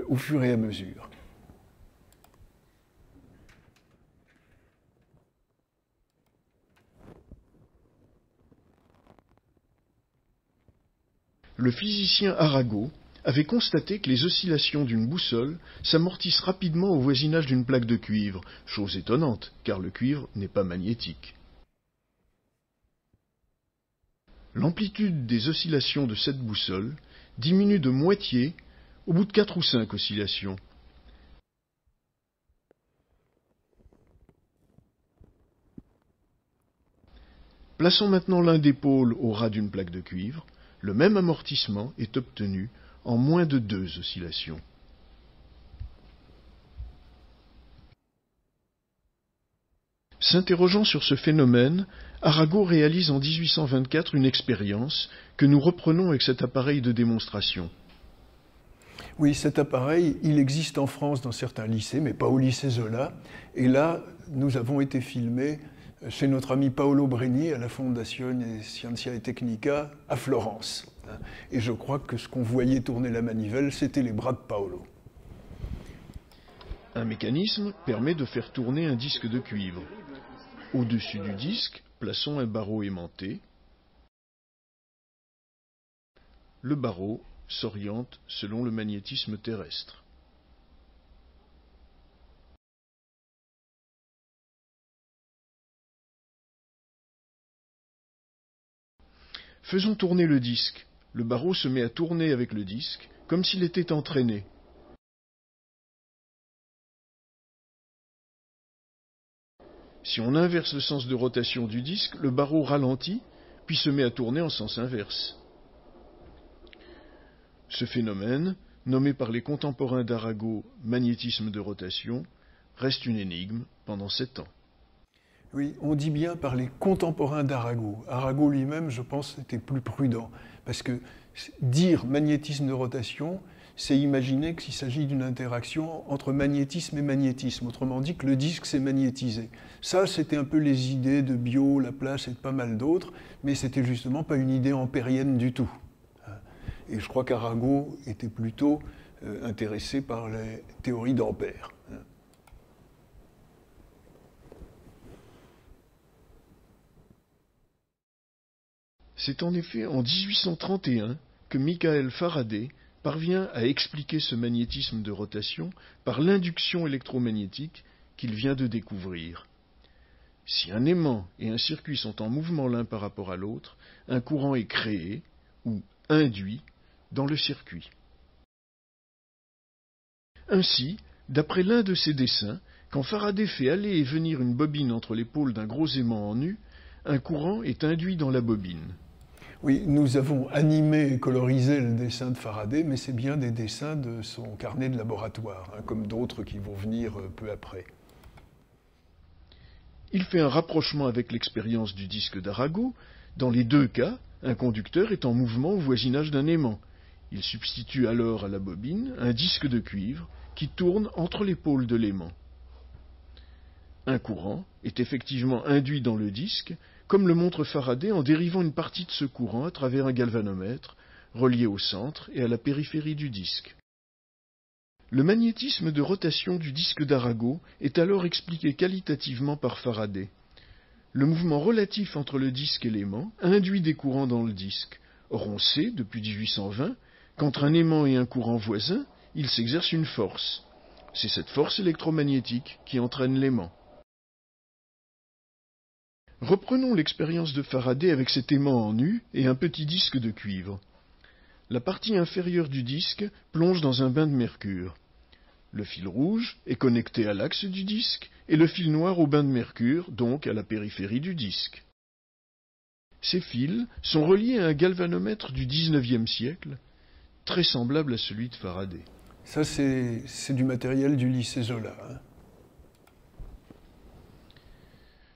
S1: au fur et à mesure.
S4: Le physicien Arago avait constaté que les oscillations d'une boussole s'amortissent rapidement au voisinage d'une plaque de cuivre, chose étonnante, car le cuivre n'est pas magnétique. L'amplitude des oscillations de cette boussole diminue de moitié au bout de 4 ou 5 oscillations. Plaçons maintenant l'un des pôles au ras d'une plaque de cuivre. Le même amortissement est obtenu en moins de 2 oscillations. S'interrogeant sur ce phénomène, Arago réalise en 1824 une expérience que nous reprenons avec cet appareil de démonstration.
S1: Oui, cet appareil, il existe en France dans certains lycées, mais pas au lycée Zola. Et là, nous avons été filmés chez notre ami Paolo Bregni à la Fondazione Scienza e Tecnica à Florence. Et je crois que ce qu'on voyait tourner la manivelle, c'était les bras de Paolo.
S4: Un mécanisme permet de faire tourner un disque de cuivre. Au-dessus du disque, plaçons un barreau aimanté. Le barreau s'oriente selon le magnétisme terrestre. Faisons tourner le disque. Le barreau se met à tourner avec le disque, comme s'il était entraîné. Si on inverse le sens de rotation du disque, le barreau ralentit, puis se met à tourner en sens inverse. Ce phénomène, nommé par les contemporains d'Arago magnétisme de rotation, reste une énigme pendant 7 ans.
S1: Oui, on dit bien par les contemporains d'Arago. Arago lui-même, je pense, était plus prudent, parce que dire magnétisme de rotation, c'est imaginer qu'il s'agit d'une interaction entre magnétisme et magnétisme, autrement dit que le disque s'est magnétisé. Ça, c'était un peu les idées de Biot, Laplace et de pas mal d'autres, mais c'était justement pas une idée ampérienne du tout. Et je crois qu'Arago était plutôt intéressé par les théories d'Ampère.
S4: C'est en effet en 1831 que Michael Faraday parvient à expliquer ce magnétisme de rotation par l'induction électromagnétique qu'il vient de découvrir. Si un aimant et un circuit sont en mouvement l'un par rapport à l'autre, un courant est créé, ou induit, dans le circuit. Ainsi, d'après l'un de ses dessins, quand Faraday fait aller et venir une bobine entre les pôles d'un gros aimant en U, un courant est induit dans la bobine.
S1: Oui, nous avons animé et colorisé le dessin de Faraday, mais c'est bien des dessins de son carnet de laboratoire, comme d'autres qui vont venir peu après.
S4: Il fait un rapprochement avec l'expérience du disque d'Arago. Dans les deux cas, un conducteur est en mouvement au voisinage d'un aimant. Il substitue alors à la bobine un disque de cuivre qui tourne entre les pôles de l'aimant. Un courant est effectivement induit dans le disque, comme le montre Faraday en dérivant une partie de ce courant à travers un galvanomètre relié au centre et à la périphérie du disque. Le magnétisme de rotation du disque d'Arago est alors expliqué qualitativement par Faraday. Le mouvement relatif entre le disque et l'aimant induit des courants dans le disque. Or on sait, depuis 1820, qu'entre un aimant et un courant voisin, il s'exerce une force. C'est cette force électromagnétique qui entraîne l'aimant. Reprenons l'expérience de Faraday avec cet aimant en U et un petit disque de cuivre. La partie inférieure du disque plonge dans un bain de mercure. Le fil rouge est connecté à l'axe du disque et le fil noir au bain de mercure, donc à la périphérie du disque. Ces fils sont reliés à un galvanomètre du XIXe siècle, très semblable à celui de Faraday.
S1: Ça, c'est du matériel du lycée Zola. Hein.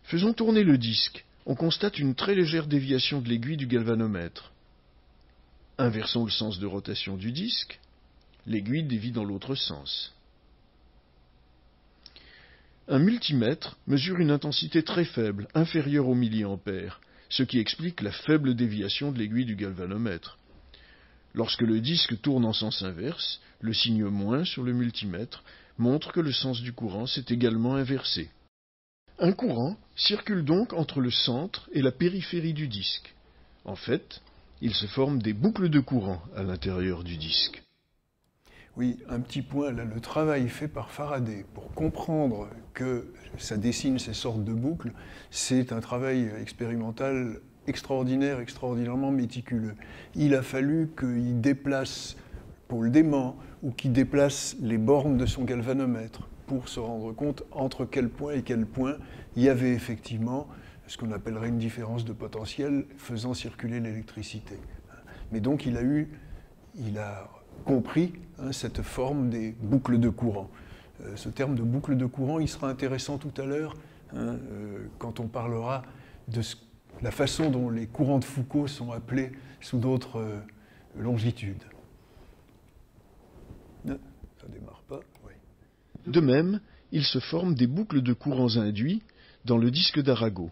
S4: Faisons tourner le disque. On constate une très légère déviation de l'aiguille du galvanomètre. Inversons le sens de rotation du disque. L'aiguille dévie dans l'autre sens. Un multimètre mesure une intensité très faible, inférieure au milliampère, ce qui explique la faible déviation de l'aiguille du galvanomètre. Lorsque le disque tourne en sens inverse, le signe moins sur le multimètre montre que le sens du courant s'est également inversé. Un courant circule donc entre le centre et la périphérie du disque. En fait, il se forme des boucles de courant à l'intérieur du disque.
S1: Oui, un petit point, là, le travail fait par Faraday pour comprendre que ça dessine ces sortes de boucles, c'est un travail expérimental extraordinaire, extraordinairement méticuleux. Il a fallu qu'il déplace Paul Dément ou qu'il déplace les bornes de son galvanomètre pour se rendre compte entre quel point et quel point il y avait effectivement ce qu'on appellerait une différence de potentiel faisant circuler l'électricité. Mais donc il a compris cette forme des boucles de courant. Ce terme de boucle de courant, il sera intéressant tout à l'heure quand on parlera de la façon dont les courants de Foucault sont appelés sous d'autres longitudes. Non, ça ne démarre pas. Oui.
S4: De même, il se forme des boucles de courants induits dans le disque d'Arago.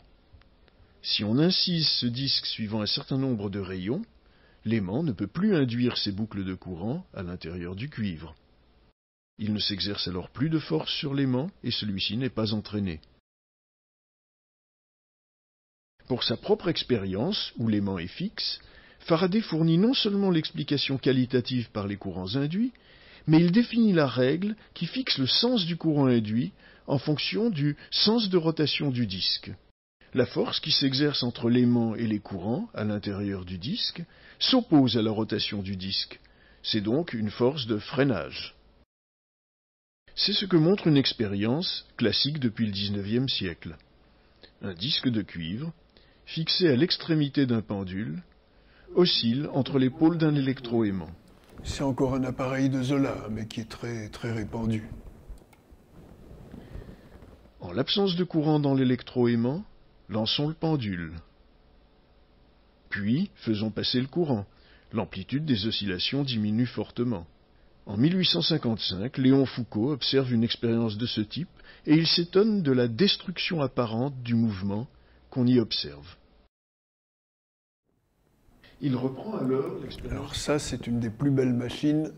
S4: Si on incise ce disque suivant un certain nombre de rayons, l'aimant ne peut plus induire ces boucles de courant à l'intérieur du cuivre. Il ne s'exerce alors plus de force sur l'aimant et celui-ci n'est pas entraîné. Pour sa propre expérience, où l'aimant est fixe, Faraday fournit non seulement l'explication qualitative par les courants induits, mais il définit la règle qui fixe le sens du courant induit en fonction du sens de rotation du disque. La force qui s'exerce entre l'aimant et les courants à l'intérieur du disque s'oppose à la rotation du disque. C'est donc une force de freinage. C'est ce que montre une expérience classique depuis le XIXe siècle. Un disque de cuivre, fixé à l'extrémité d'un pendule, oscille entre les pôles d'un électroaimant.
S1: C'est encore un appareil de Zola, mais qui est très, très répandu.
S4: En l'absence de courant dans l'électroaimant, lançons le pendule. Puis, faisons passer le courant. L'amplitude des oscillations diminue fortement. En 1855, Léon Foucault observe une expérience de ce type et il s'étonne de la destruction apparente du mouvement qu'on y observe. Il reprend alors l'expérience.
S1: Alors ça, c'est une des plus belles machines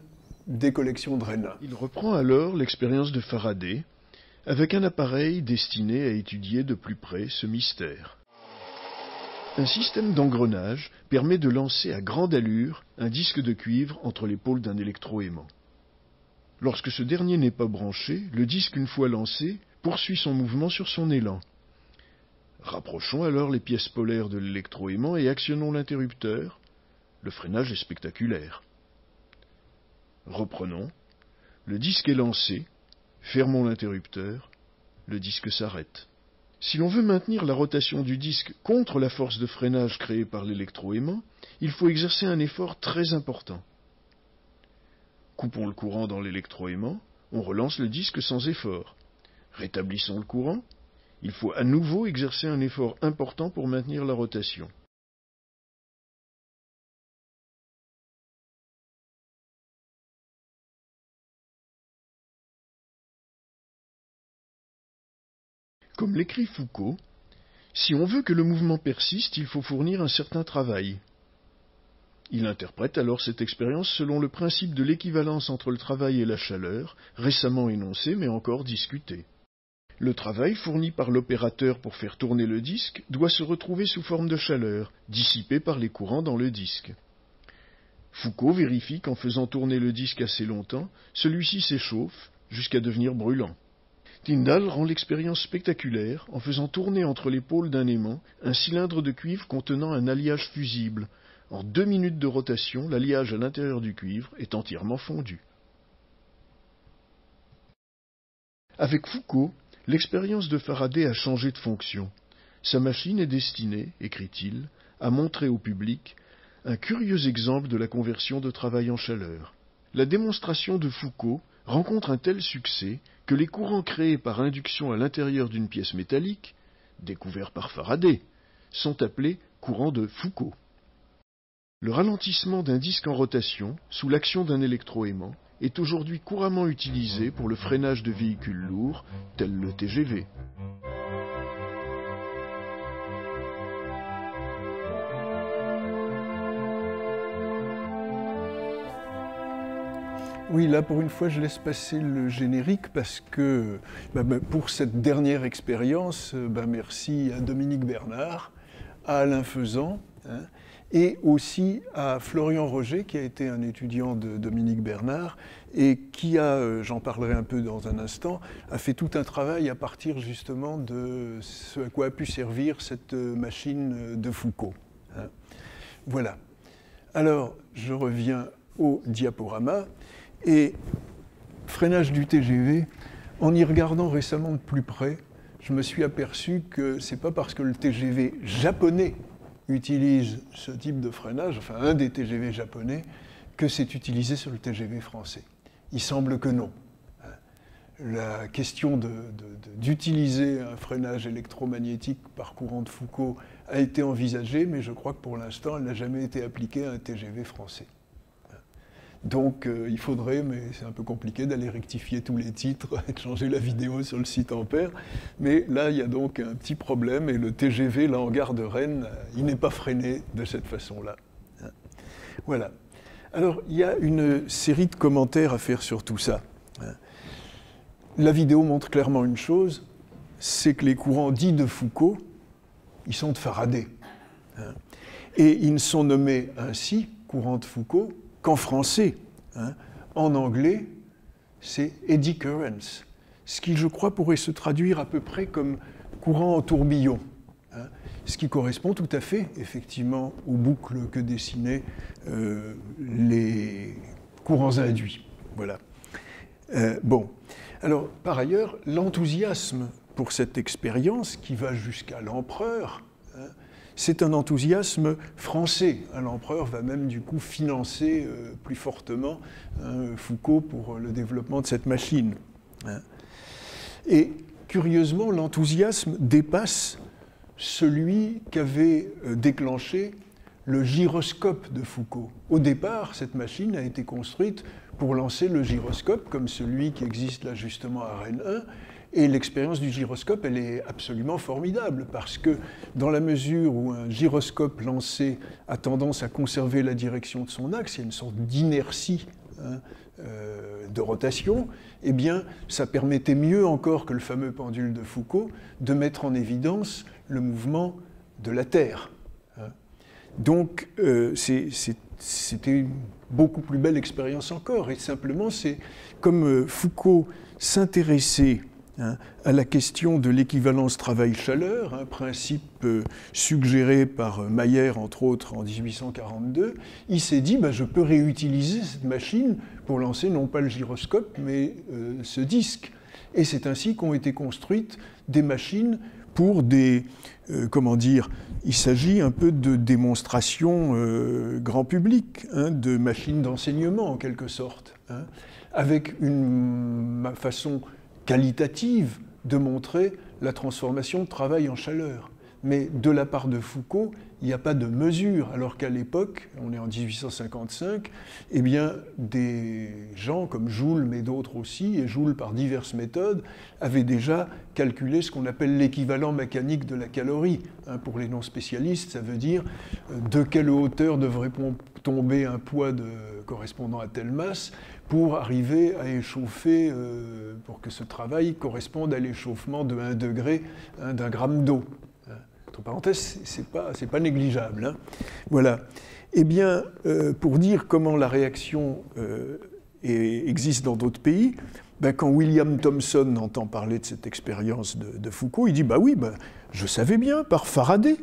S1: des collections de Réna.
S4: Il reprend alors l'expérience de Faraday avec un appareil destiné à étudier de plus près ce mystère. Un système d'engrenage permet de lancer à grande allure un disque de cuivre entre les pôles d'un électroaimant. Lorsque ce dernier n'est pas branché, le disque, une fois lancé, poursuit son mouvement sur son élan. Rapprochons alors les pièces polaires de l'électroaimant et actionnons l'interrupteur. Le freinage est spectaculaire. Reprenons. Le disque est lancé. Fermons l'interrupteur. Le disque s'arrête. Si l'on veut maintenir la rotation du disque contre la force de freinage créée par l'électroaimant, il faut exercer un effort très important. Coupons le courant dans l'électroaimant, on relance le disque sans effort. Rétablissons le courant, il faut à nouveau exercer un effort important pour maintenir la rotation. Comme l'écrit Foucault, si on veut que le mouvement persiste, il faut fournir un certain travail. Il interprète alors cette expérience selon le principe de l'équivalence entre le travail et la chaleur, récemment énoncé mais encore discuté. Le travail fourni par l'opérateur pour faire tourner le disque doit se retrouver sous forme de chaleur, dissipée par les courants dans le disque. Foucault vérifie qu'en faisant tourner le disque assez longtemps, celui-ci s'échauffe jusqu'à devenir brûlant. Tyndall rend l'expérience spectaculaire en faisant tourner entre les pôles d'un aimant un cylindre de cuivre contenant un alliage fusible. En 2 minutes de rotation, l'alliage à l'intérieur du cuivre est entièrement fondu. Avec Foucault, l'expérience de Faraday a changé de fonction. Sa machine est destinée, écrit-il, à montrer au public un curieux exemple de la conversion de travail en chaleur. La démonstration de Foucault rencontre un tel succès que les courants créés par induction à l'intérieur d'une pièce métallique, découverts par Faraday, sont appelés courants de Foucault. Le ralentissement d'un disque en rotation, sous l'action d'un électroaimant, est aujourd'hui couramment utilisé pour le freinage de véhicules lourds, tels le TGV.
S1: Oui, là, pour une fois, je laisse passer le générique parce que pour cette dernière expérience, merci à Dominique Bernard, à Alain Faisan, et aussi à Florian Roger, qui a été un étudiant de Dominique Bernard et qui a, j'en parlerai un peu dans un instant, a fait tout un travail à partir justement de ce à quoi a pu servir cette machine de Foucault. Voilà. Alors, je reviens au diaporama. Et freinage du TGV, en y regardant récemment de plus près, je me suis aperçu que c'est pas parce que le TGV japonais utilise ce type de freinage, enfin un des TGV japonais, que c'est utilisé sur le TGV français. Il semble que non. La question d'utiliser un freinage électromagnétique par courant de Foucault a été envisagée, mais je crois que pour l'instant, elle n'a jamais été appliquée à un TGV français. Donc il faudrait, mais c'est un peu compliqué, d'aller rectifier tous les titres et de changer la vidéo sur le site Ampère. Mais là, il y a donc un petit problème, et le TGV, là, en gare de Rennes, il n'est pas freiné de cette façon-là. Voilà. Alors, il y a une série de commentaires à faire sur tout ça. La vidéo montre clairement une chose, c'est que les courants dits de Foucault, ils sont de Faraday. Et ils ne sont nommés ainsi, courants de Foucault, qu'en français. En anglais, c'est eddy currents, ce qui, je crois, pourrait se traduire à peu près comme courant en tourbillon, ce qui correspond tout à fait, effectivement, aux boucles que dessinaient les courants induits. Voilà. Bon. Alors, par ailleurs, l'enthousiasme pour cette expérience, qui va jusqu'à l'empereur, c'est un enthousiasme français. L'empereur va même du coup financer plus fortement Foucault pour le développement de cette machine. Et curieusement, l'enthousiasme dépasse celui qu'avait déclenché le gyroscope de Foucault. Au départ, cette machine a été construite pour lancer le gyroscope, comme celui qui existe là justement à Rennes 1. Et l'expérience du gyroscope, elle est absolument formidable, parce que dans la mesure où un gyroscope lancé a tendance à conserver la direction de son axe, il y a une sorte d'inertie de rotation, eh bien, ça permettait mieux encore que le fameux pendule de Foucault de mettre en évidence le mouvement de la Terre. Donc, c'était une beaucoup plus belle expérience encore. Et simplement, c'est comme Foucault s'intéressait à la question de l'équivalence travail-chaleur, un principe suggéré par Mayer, entre autres, en 1842, il s'est dit, je peux réutiliser cette machine pour lancer non pas le gyroscope, mais ce disque. Et c'est ainsi qu'ont été construites des machines pour des... il s'agit un peu de démonstration grand public, de machines d'enseignement, en quelque sorte, avec une façon qualitative de montrer la transformation de travail en chaleur. Mais de la part de Foucault, il n'y a pas de mesure, alors qu'à l'époque, on est en 1855, eh bien, des gens comme Joule, mais d'autres aussi, et Joule par diverses méthodes, avaient déjà calculé ce qu'on appelle l'équivalent mécanique de la calorie. Pour les non-spécialistes, ça veut dire de quelle hauteur devrait tomber un poids correspondant à telle masse pour arriver à échauffer, pour que ce travail corresponde à l'échauffement de 1 degré d'un gramme d'eau. Entre parenthèses, c'est pas négligeable. Voilà. Eh bien, pour dire comment la réaction existe dans d'autres pays, ben, quand William Thomson entend parler de cette expérience de Foucault, il dit bah oui, ben, je savais bien par Faraday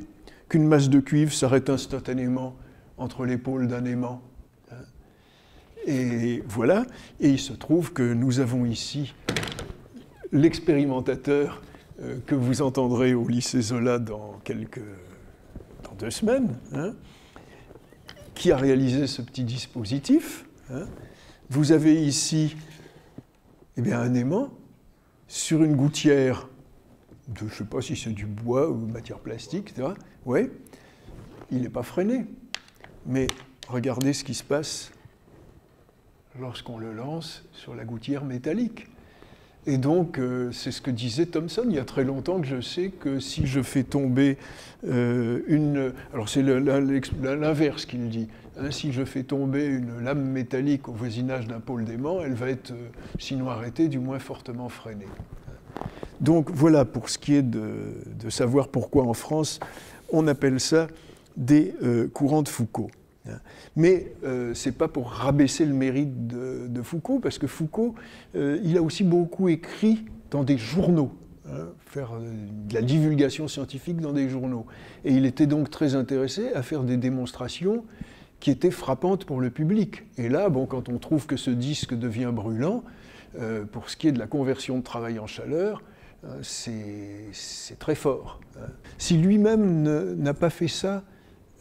S1: qu'une masse de cuivre s'arrête instantanément entre l'épaule d'un aimant. Et voilà, et il se trouve que nous avons ici l'expérimentateur que vous entendrez au lycée Zola dans 2 semaines, hein, qui a réalisé ce petit dispositif. Hein. Vous avez ici eh bien, un aimant sur une gouttière de, je ne sais pas si c'est du bois ou matière plastique, etc. Oui, il n'est pas freiné. Mais regardez ce qui se passe lorsqu'on le lance sur la gouttière métallique. Et donc, c'est ce que disait Thomson il y a très longtemps, que je sais que si je fais tomber alors c'est l'inverse qu'il dit, hein, si je fais tomber une lame métallique au voisinage d'un pôle d'aimant, elle va être, sinon arrêtée, du moins fortement freinée. Donc voilà pour ce qui est de savoir pourquoi en France on appelle ça des courants de Foucault. Mais ce n'est pas pour rabaisser le mérite de Foucault, parce que Foucault, il a aussi beaucoup écrit dans des journaux, hein, faire de la divulgation scientifique dans des journaux. Et il était donc très intéressé à faire des démonstrations qui étaient frappantes pour le public. Et là, bon, quand on trouve que ce disque devient brûlant, pour ce qui est de la conversion de travail en chaleur, c'est très fort. Si lui-même n'a pas fait ça,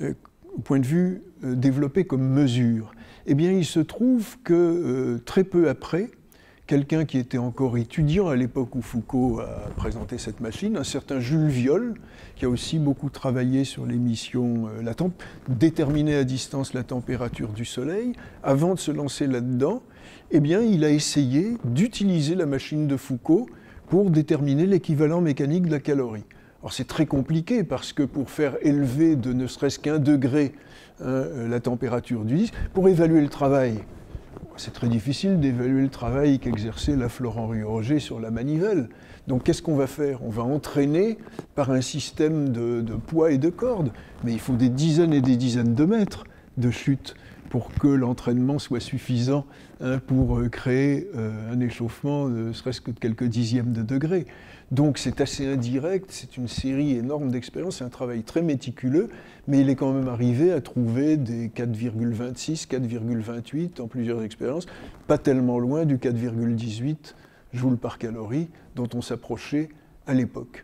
S1: au point de vue développé comme mesure, eh bien il se trouve que très peu après, quelqu'un qui était encore étudiant à l'époque où Foucault a présenté cette machine, un certain Jules Viol, qui a aussi beaucoup travaillé sur l'émission, déterminer à distance la température du Soleil, avant de se lancer là-dedans, eh bien il a essayé d'utiliser la machine de Foucault pour déterminer l'équivalent mécanique de la calorie. Alors c'est très compliqué parce que pour faire élever de ne serait-ce qu'1 degré la température du disque, pour évaluer le travail, c'est très difficile d'évaluer le travail qu'exerçait la Florent Roger sur la manivelle. Donc qu'est-ce qu'on va faire? On va entraîner par un système de poids et de cordes, mais il faut des dizaines et des dizaines de mètres de chute pour que l'entraînement soit suffisant pour créer un échauffement, ne serait-ce que de quelques dixièmes de degré. Donc c'est assez indirect, c'est une série énorme d'expériences, c'est un travail très méticuleux, mais il est quand même arrivé à trouver des 4,26, 4,28 en plusieurs expériences, pas tellement loin du 4,18 joules par calorie dont on s'approchait à l'époque.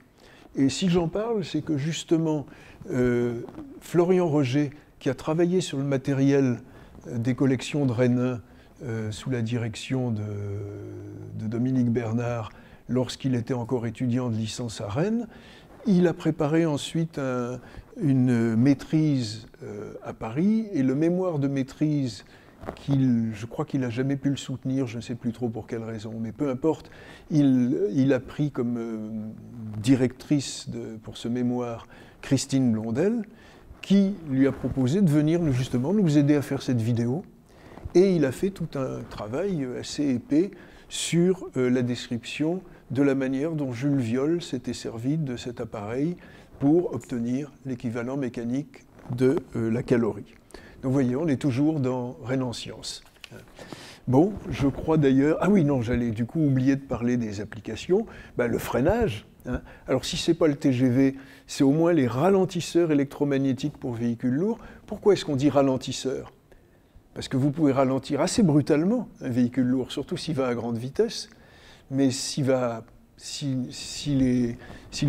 S1: Et si j'en parle, c'est que justement, Florian Roger, qui a travaillé sur le matériel des collections de Rennes sous la direction de Dominique Bernard, lorsqu'il était encore étudiant de licence à Rennes, il a préparé ensuite une maîtrise à Paris, et le mémoire de maîtrise, je crois qu'il n'a jamais pu le soutenir, je ne sais plus trop pour quelle raison, mais peu importe, il a pris comme directrice pour ce mémoire Christine Blondel, qui lui a proposé de venir justement nous aider à faire cette vidéo, et il a fait tout un travail assez épais sur la description de la manière dont Jules Viol s'était servi de cet appareil pour obtenir l'équivalent mécanique de la calorie. Donc vous voyez, on est toujours dans Rennes en sciences. Bon, je crois d'ailleurs... Ah oui, non, j'allais du coup oublier de parler des applications. Ben, le freinage. Hein. Alors si ce n'est pas le TGV, c'est au moins les ralentisseurs électromagnétiques pour véhicules lourds. Pourquoi est-ce qu'on dit ralentisseur? Parce que vous pouvez ralentir assez brutalement un véhicule lourd, surtout s'il va à grande vitesse. Mais si le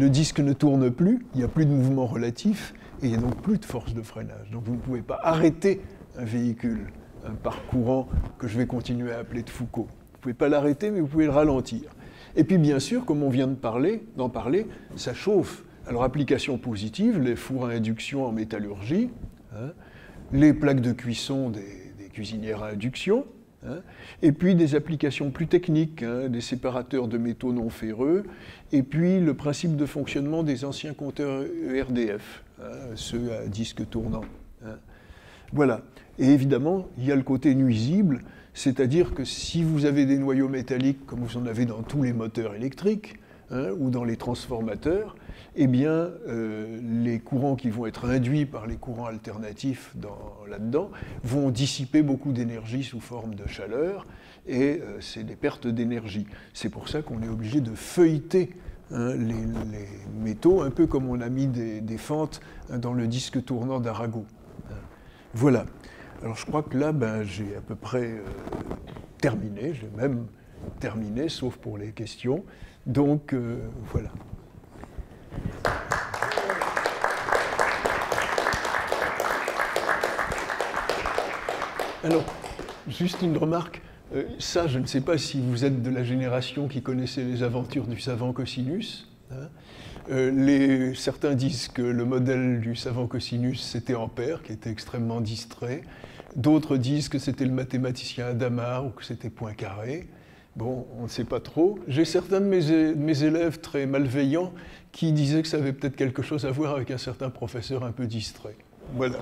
S1: disque ne tourne plus, il n'y a plus de mouvement relatif et il n'y a donc plus de force de freinage. Donc vous ne pouvez pas arrêter un véhicule, un parcourant que je vais continuer à appeler de Foucault. Vous ne pouvez pas l'arrêter, mais vous pouvez le ralentir. Et puis bien sûr, comme on vient d'en parler, ça chauffe. Alors application positive, les fours à induction en métallurgie, hein, les plaques de cuisson des cuisinières à induction, hein, et puis des applications plus techniques, hein, des séparateurs de métaux non ferreux, et puis le principe de fonctionnement des anciens compteurs RDF, hein, ceux à disque tournant. Hein. Voilà. Et évidemment, il y a le côté nuisible, c'est-à-dire que si vous avez des noyaux métalliques, comme vous en avez dans tous les moteurs électriques, ou dans les transformateurs, eh bien, les courants qui vont être induits par les courants alternatifs là-dedans vont dissiper beaucoup d'énergie sous forme de chaleur, et c'est des pertes d'énergie. C'est pour ça qu'on est obligé de feuilleter les métaux, un peu comme on a mis des fentes dans le disque tournant d'Arago. Voilà. Alors je crois que là, j'ai à peu près terminé, j'ai même terminé, sauf pour les questions. Donc, voilà. Alors, juste une remarque. Ça, je ne sais pas si vous êtes de la génération qui connaissait les aventures du savant Cosinus. Certains disent que le modèle du savant Cosinus, c'était Ampère, qui était extrêmement distrait. D'autres disent que c'était le mathématicien Hadamard ou que c'était Poincaré. Bon, on ne sait pas trop. J'ai certains de mes élèves très malveillants qui disaient que ça avait peut-être quelque chose à voir avec un certain professeur un peu distrait. Voilà.